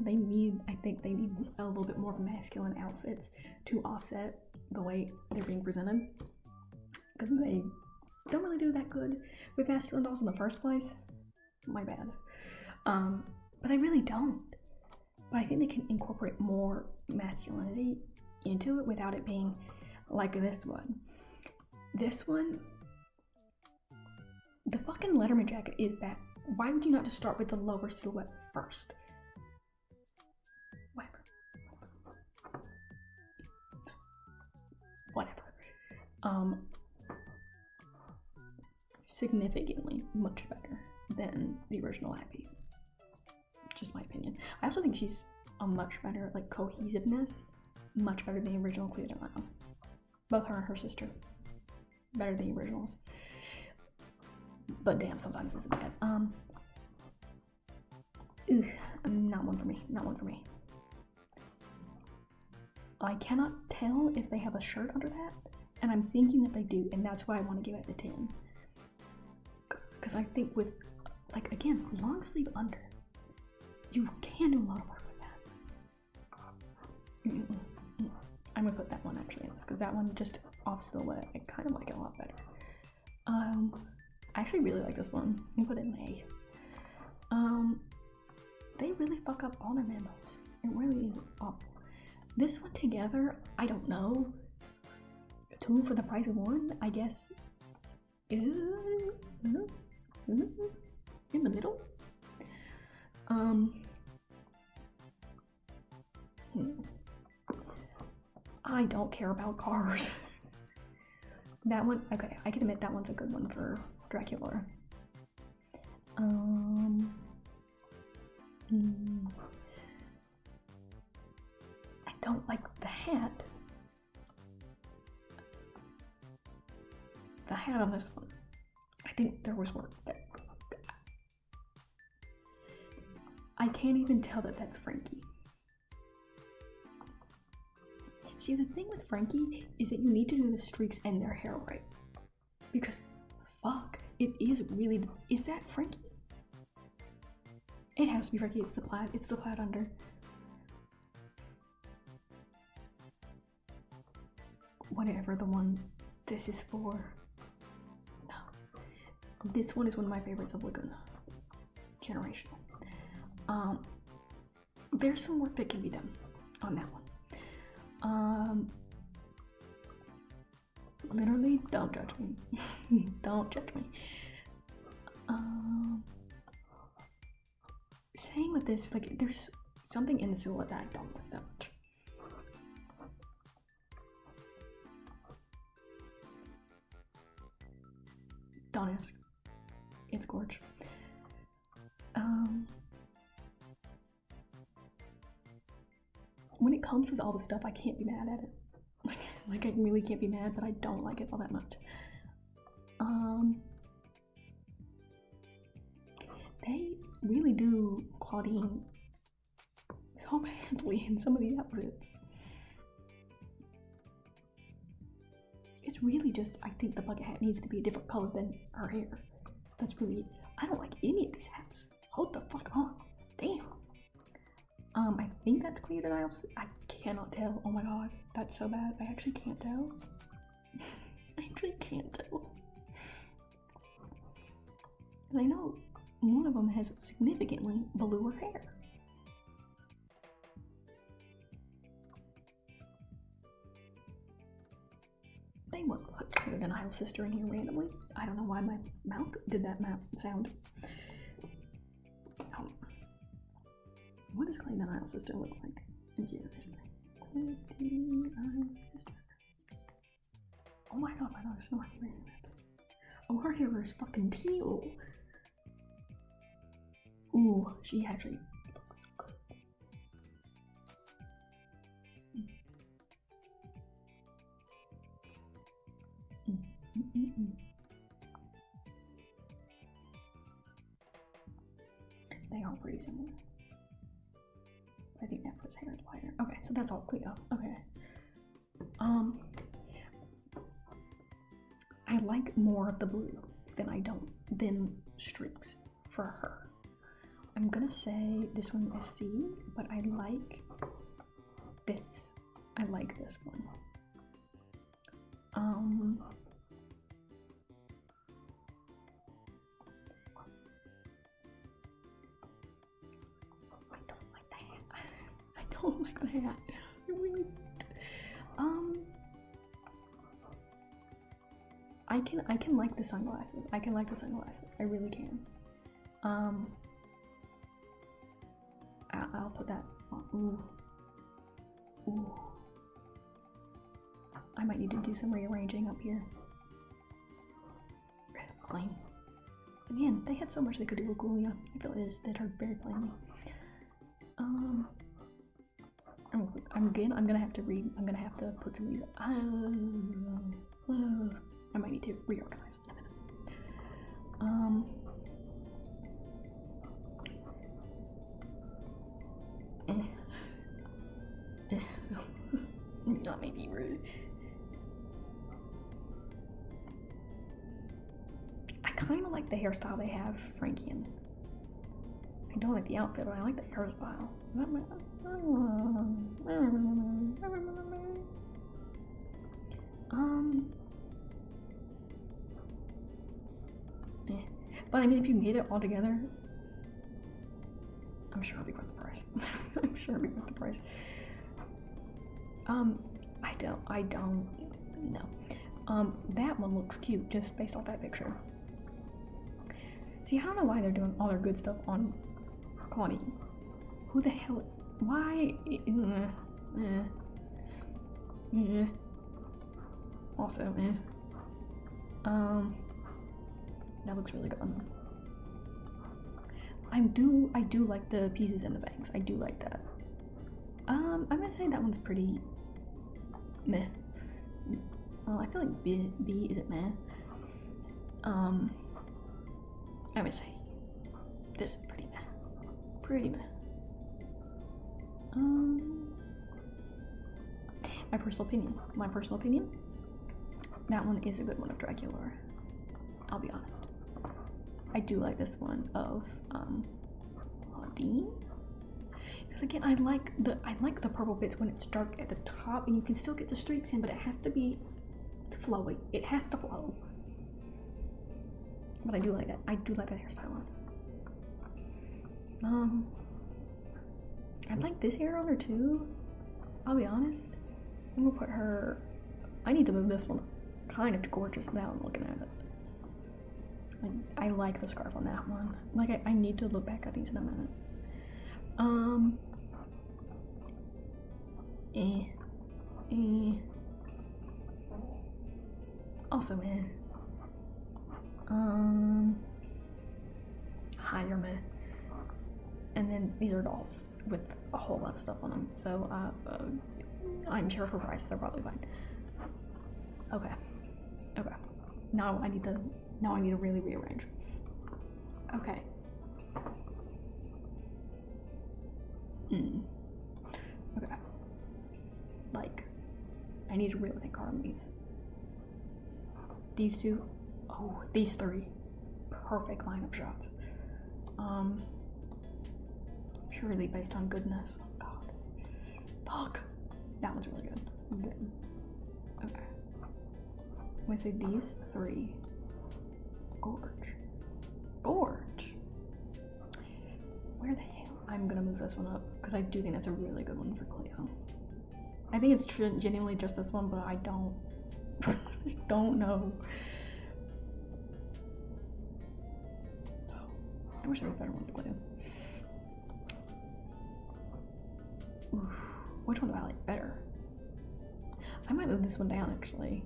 I think they need a little bit more of masculine outfits to offset the way they're being presented. Because they don't really do that good with masculine dolls in the first place. My bad. But I really don't. But I think they can incorporate more masculinity into it without it being like this one. This one, the fucking Letterman jacket is bad. Why would you not just start with the lower silhouette first? Whatever. Significantly much better than the original Happy. Just my opinion. I also think she's a much better, like, cohesiveness, much better than the original Clea DeMarco. Both her and her sister. Better than the originals. But damn, sometimes this is bad. Not one for me. I cannot tell if they have a shirt under that, and I'm thinking that they do, and that's why I want to give it a 10. Because I think with, like, again, long sleeve under, you can do a lot of work with that. I'm gonna put that one actually in this, because that one just off silhouette, I kind of like it a lot better. I actually really like this one. I'm gonna put it in A. They really fuck up all their mandals. It really is awful. This one together, I don't know. 2 for the price of 1, I guess. In the middle. I don't care about cars. That one, okay, I can admit that one's a good one for Dracula. I don't like the hat. The hat on this one. I think there was work there. I can't even tell that that's Frankie. See, the thing with Frankie is that you need to do the streaks and their hair right. Because, fuck, it is really... Is that Frankie? It has to be Frankie. It's the plaid under. Whatever the one this is for. No. This one is one of my favorites of Laguna. Generational. There's some work that can be done on that one. Literally, don't judge me. Don't judge me. same with this, like, there's something in the silhouette that I don't like that much. Don't ask. It's gorge. When it comes with all the stuff, I can't be mad at it. Like I really can't be mad that I don't like it all that much. They really do Claudine so badly in some of these outfits. It's really just, I think the bucket hat needs to be a different color than her hair. That's really, I don't like any of these hats. Hold the fuck on. Damn. I think that's Clea Denial. I cannot tell. Oh my god, that's so bad. I actually can't tell. I actually can't tell. And I know one of them has significantly bluer hair. They won't put Clea Denial's sister in here randomly. I don't know why my mouth did that sound. What does Clea Denial's sister look like in generation? Clea Denial's sister. Oh my god, my nose is not even that. Oh, her hair is fucking teal. Ooh, she actually looks good. They are pretty similar. I think Nephra's hair is lighter. Okay, so that's all Cleo. Okay. I like more of the blue than streaks for her. I'm gonna say this one is C, but I like this. I like this one. I don't like the hat. I really I can like the sunglasses. I can like the sunglasses. I really can. I'll put that on. Ooh. Ooh. I might need to do some rearranging up here. Plain. Again, they had so much they could do with Ghoulia. I feel it did her very plainly. I'm gonna have to read. I'm gonna have to put some of these. I might need to reorganize in a minute. Not maybe rude. I kind of like the hairstyle they have Frankie in. I don't like the outfit, but I like the hairstyle. But I mean, if you get it all together, I'm sure it'll be worth the price. I'm sure it'll be worth the price. I don't know. That one looks cute just based off that picture. See, I don't know why they're doing all their good stuff on Claudine. Who the hell? Why? Also, that looks really good on them. I do like the pieces in the bangs. I do like that. I'm gonna say that one's pretty meh. Well, I feel like B isn't meh. I'm gonna say this is pretty meh. Pretty meh. My personal opinion, that one is a good one of Dracula. I'll be honest. I do like this one of Claudine. Because again, I like the purple bits when it's dark at the top and you can still get the streaks in, but it has to be flowy. It has to flow. But I do like that. I do like that hairstyle on. I like this hair on her too. I'll be honest. I'm gonna put her. I need to move this one kind of gorgeous now I'm looking at it. I like the scarf on that one. Like I need to look back at these in a minute. Um. Eh. Eh. Also meh. Higher meh. And then these are dolls with a whole lot of stuff on them. So I'm sure for price they're probably fine. Okay. Okay. Now I need to really rearrange. Okay. Okay. Like, I need to really think hard on these. These two. Oh, these three. Perfect lineup shots. Purely based on goodness. Oh god. Fuck. That one's really good. Okay. I'm gonna say these three. Gorge. Gorge. Where the hell? I'm gonna move this one up because I do think that's a really good one for Cleo. I think it's genuinely just this one, but I don't. I don't know. I wish there were better ones at Cleo. Oof. Which one do I like better? I might move this one down actually.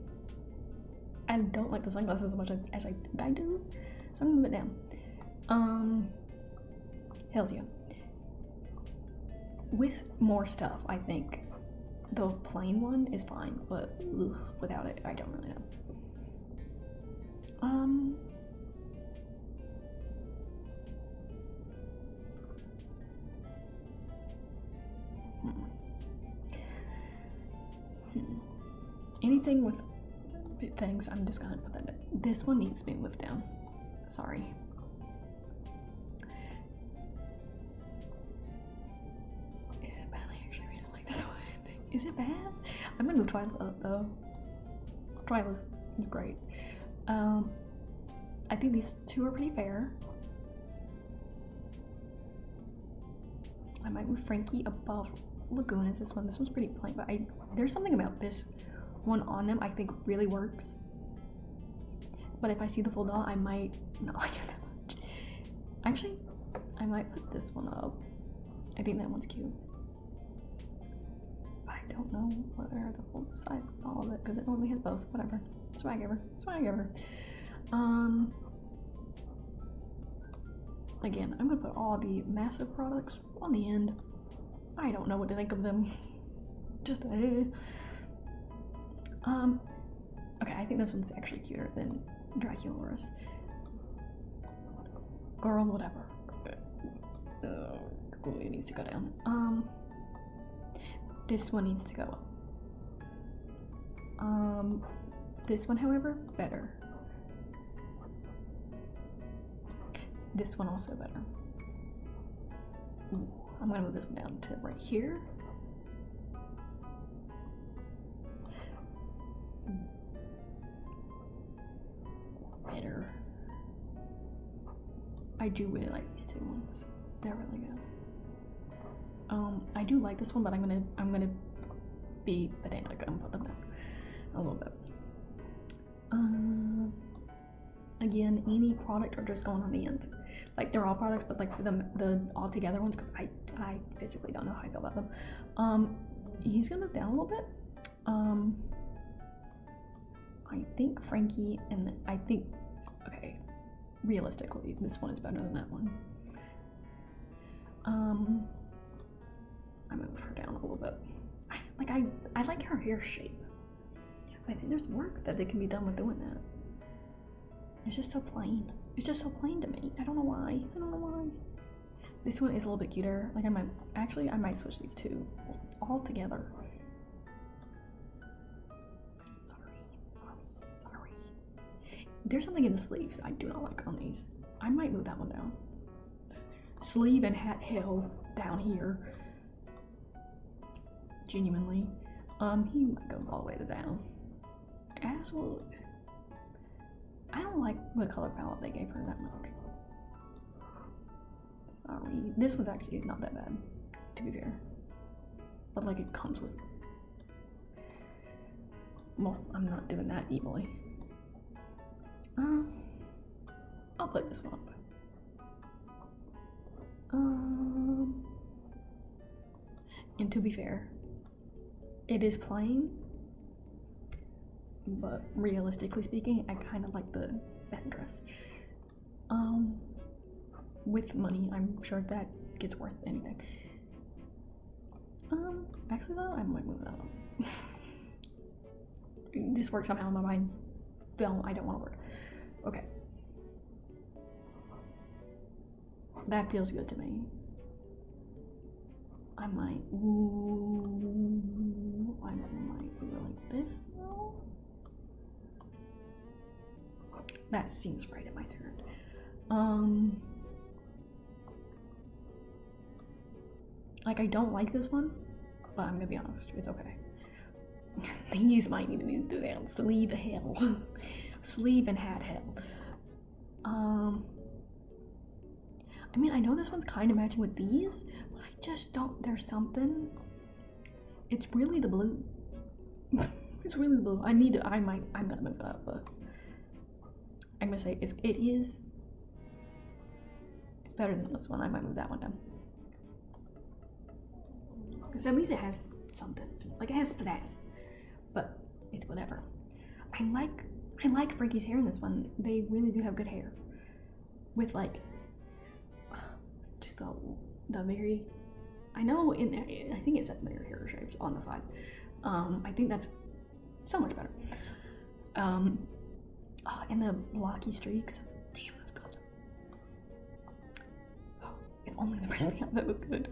I don't like the sunglasses as much as I think I do, so I'm gonna move it down. Hells yeah. With more stuff, I think the plain one is fine, but without it, I don't really know. Anything with things, I'm just gonna put that in. This one needs to be moved down. Sorry. Is it bad? I actually really like this one. Is it bad? I'm gonna move Twyla up though. Twyla's is great. I think these two are pretty fair. I might move Frankie above Laguna's. This one's pretty plain, but there's something about this one on them I think really works. But if I see the full doll, I might not like it that much. Actually, I might put this one up. I think that one's cute. I don't know whether the full size doll of it, because it normally has both. Whatever. Swag ever. Swag ever. Again, I'm gonna put all the massive products on the end. I don't know what to think of them. Just okay, I think this one's actually cuter than Draculaurus. Girl, whatever. It needs to go down. This one needs to go up. This one, however, better. This one also better. Ooh, I'm gonna move this one down to right here. Better. I do really like these two ones. They're really good. I do like this one, but I'm gonna be pedantic and put them down a little bit. Again, any product are just going on the end. Like they're all products, but like the all together ones, because I physically don't know how I feel about them. He's gonna move down a little bit. I think Frankie and okay, realistically, this one is better than that one. I move her down a little bit. I like her hair shape. I think there's work that can be done with doing that. It's just so plain. It's just so plain to me. I don't know why. I don't know why. This one is a little bit cuter. Like I might switch these two all together. Sorry. There's something in the sleeves I do not like on these. I might move that one down. Sleeve and hat hell down here. Genuinely. He might go all the way to down. Absolutely. I don't like the color palette they gave her that much. Sorry. This was actually not that bad, to be fair. But like it comes with... Well, I'm not doing that evilly. I'll put this one up. And to be fair, it is plain, but realistically speaking, I kind of like the bed dress. With money, I'm sure that gets worth anything. Actually though, I might move that one. This works somehow in my mind. I don't want to work. Okay. That feels good to me. I might do it like this though. That seems right at my throat. Like, I don't like this one, but I'm gonna be honest, it's okay. These might need to be down. Sleeve hell. Sleeve and hat hell. I mean, I know this one's kind of matching with these, but I just don't. There's something. It's really the blue. It's really the blue. I'm gonna move it up, but I'm gonna say it is. It's better than this one. I might move that one down. Because at least it has something. Like, it has pizzazz. But it's whatever. I like Frankie's hair in this one. They really do have good hair. With like just the very, I know in there, I think it said their hair shapes on the side. I think that's so much better. And the blocky streaks. Damn, that's good. Oh, if only the rest of the outfit was good.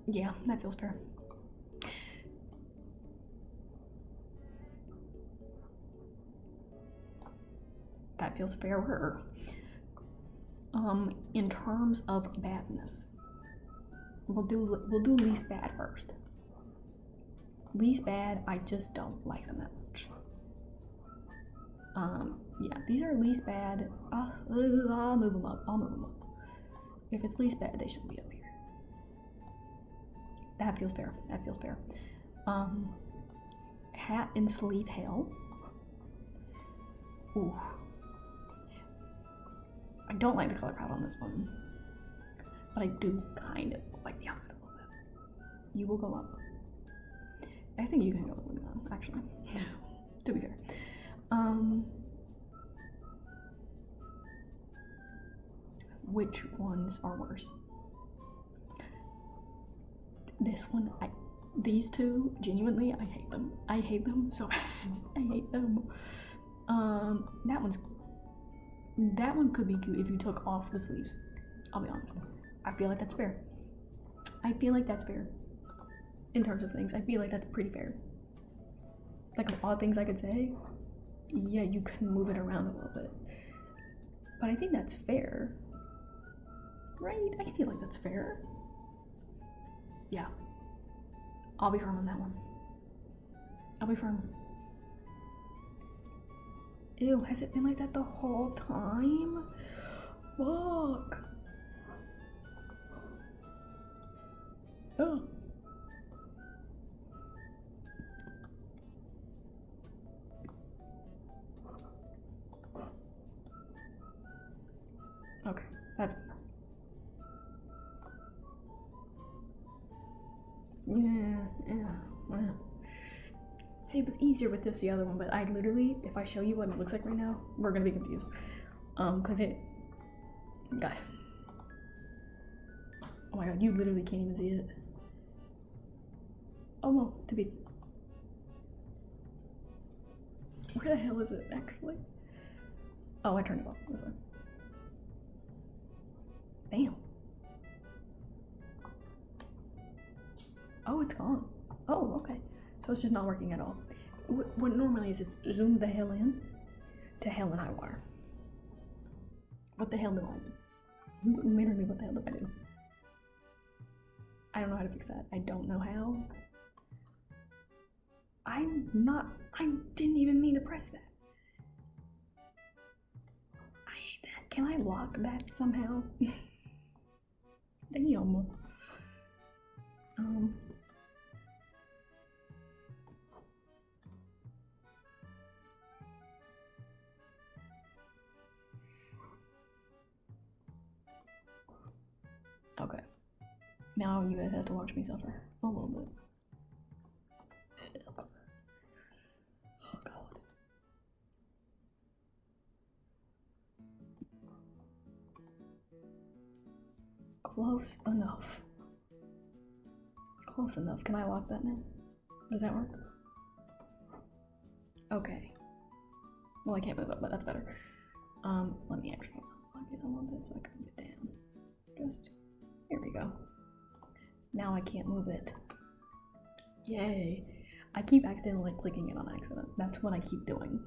Yeah, that feels fair. That feels fairer. In terms of badness, we'll do least bad first. Least bad, I just don't like them that much. Yeah, these are least bad. I'll move them up. If it's least bad, they should be up here. That feels fair. Hat and sleeve hell. Ooh. I don't like the color palette on this one, but I do kind of like the outfit a little bit. You will go up. I think you can go down, actually, to be fair. Which ones are worse? This one, these two, genuinely, I hate them. I hate them so bad. I hate them. That one could be cute if you took off the sleeves. I'll be honest. I feel like that's fair. In terms of things, I feel like that's pretty fair. Like, of all things I could say, yeah, you could move it around a little bit. But I think that's fair. Right? I feel like that's fair. Yeah. I'll be firm on that one. I'll be firm. Ew, has it been like that the whole time? Fuck. Oh. Okay, that's better. Yeah. See, it was easier with this the other one, but I literally, if I show you what it looks like right now, we're gonna be confused. Cause guys. Oh my god, you literally can't even see it. Oh well, where the hell is it actually? Oh, I turned it off this way. Bam. Oh, it's gone. Oh, okay. So it's just not working at all. What normally is, it's zoom the hell in to hell and high water. What the hell do I do? Literally, what the hell do I do? I don't know how to fix that. I don't know how. I didn't even mean to press that. I hate that. Can I lock that somehow? Damn. Okay. Now you guys have to watch me suffer a little bit. Oh god. Close enough. Close enough. Can I lock that now? Does that work? Okay. Well, I can't move it, but that's better. Let me actually lock it a little bit so I can move it down. Just, here we go. Now I can't move it. Yay. I keep accidentally clicking it on accident. That's what I keep doing.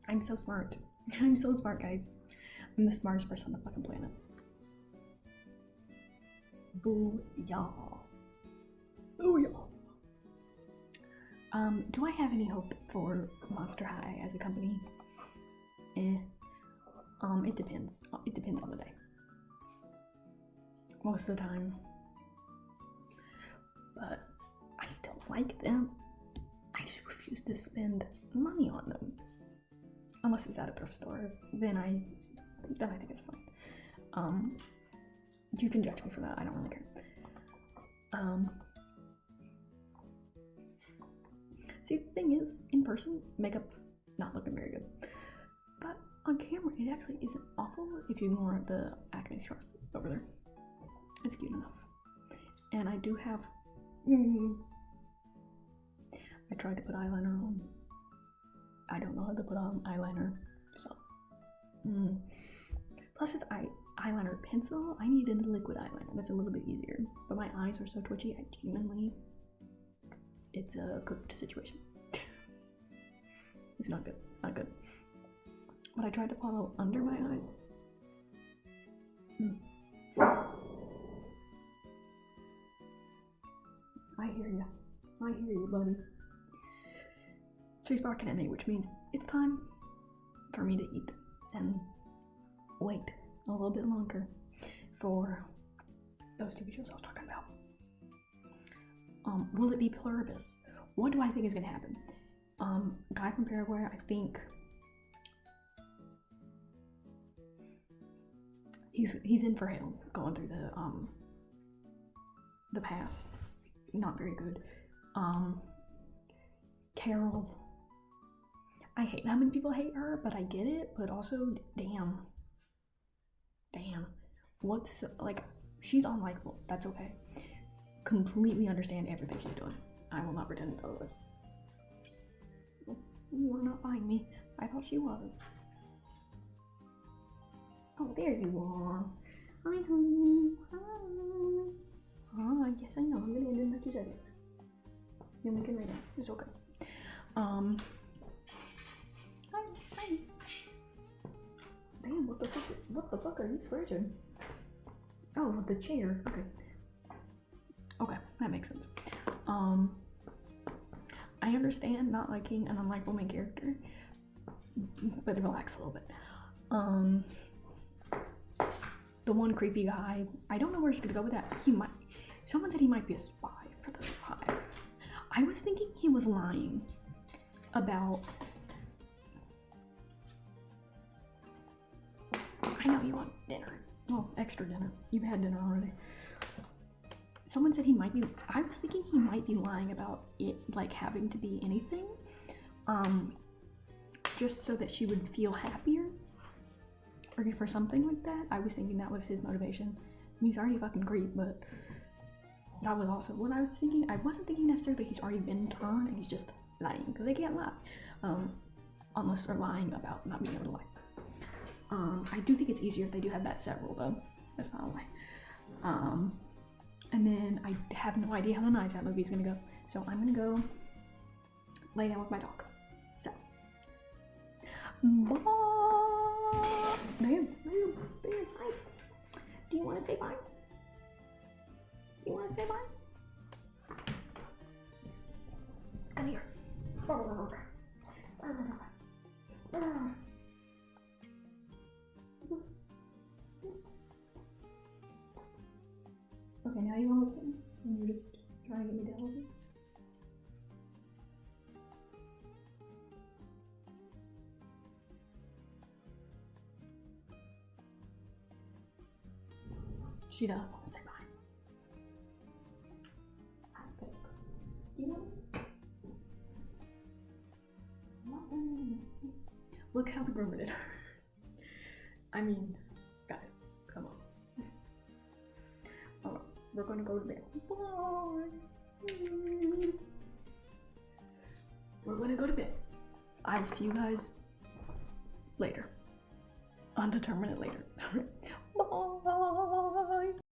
I'm so smart. I'm so smart, guys. I'm the smartest person on the fucking planet. Booyah. Booyah. Do I have any hope for Monster High as a company? It depends. It depends on the day. Most of the time. But I still like them. I just refuse to spend money on them. Unless it's at a thrift store. Then I think it's fine. You can judge me for that. I don't really care. See, the thing is, in person, makeup not looking very good. But on camera, it actually isn't awful if you ignore the acne scars over there. It's cute enough. And I do have... I tried to put eyeliner on. I don't know how to put on eyeliner, so... Plus, it's eyeliner pencil. I needed a liquid eyeliner. That's a little bit easier. But my eyes are so twitchy, I genuinely... It's a cooked situation. It's not good. It's not good. But I tried to follow under my eyes. I hear you. I hear you, buddy. She's barking at me, which means it's time for me to eat and wait a little bit longer for those TV shows I was talking about. Will it be Pluribus? What do I think is gonna happen? Guy from Paraguay, I think he's in for hell going through the past. Not very good. Carol, I hate how many people hate her, but I get it. But also, damn, what's like? She's unlikable. That's okay. Completely understand everything she's doing. I will not pretend otherwise. You are not buying me. I thought she was. Oh, there you are. Hi, honey. Hi. Oh, yes, I know. I'm gonna end it like you said it. You'll make it right now. It's okay. Hi. Damn, what the fuck are you scratching? Oh, the chair. Okay, that makes sense. I understand not liking an unlikable main character, but relax a little bit. The one creepy guy, I don't know where she's gonna go with that. Someone said he might be a spy for the Hive. I was thinking he was lying about, I know you want dinner. Well, extra dinner. You've had dinner already. Someone said I was thinking he might be lying about it, like, having to be anything, just so that she would feel happier, or for something like that. I was thinking that was his motivation. I mean, he's already fucking creep, but that was also what I was thinking. I wasn't thinking necessarily he's already been turned and he's just lying, because they can't lie, unless they're lying about not being able to lie. I do think it's easier if they do have that set rule, though. That's not a lie. And then I have no idea how the Knives Out movie is gonna go, so I'm gonna go lay down with my dog. So, bye. Damn, hi. Do you want to say bye? Do you want to say bye? Come here. Okay, now you want to look at me, and you're just trying to get me to help you. She does want to say bye. Look how the groom did. I mean, guys, come on. Alright, we're gonna go to bed. Bye. We're gonna go to bed. I will see you guys later. Undeterminate later. Bye.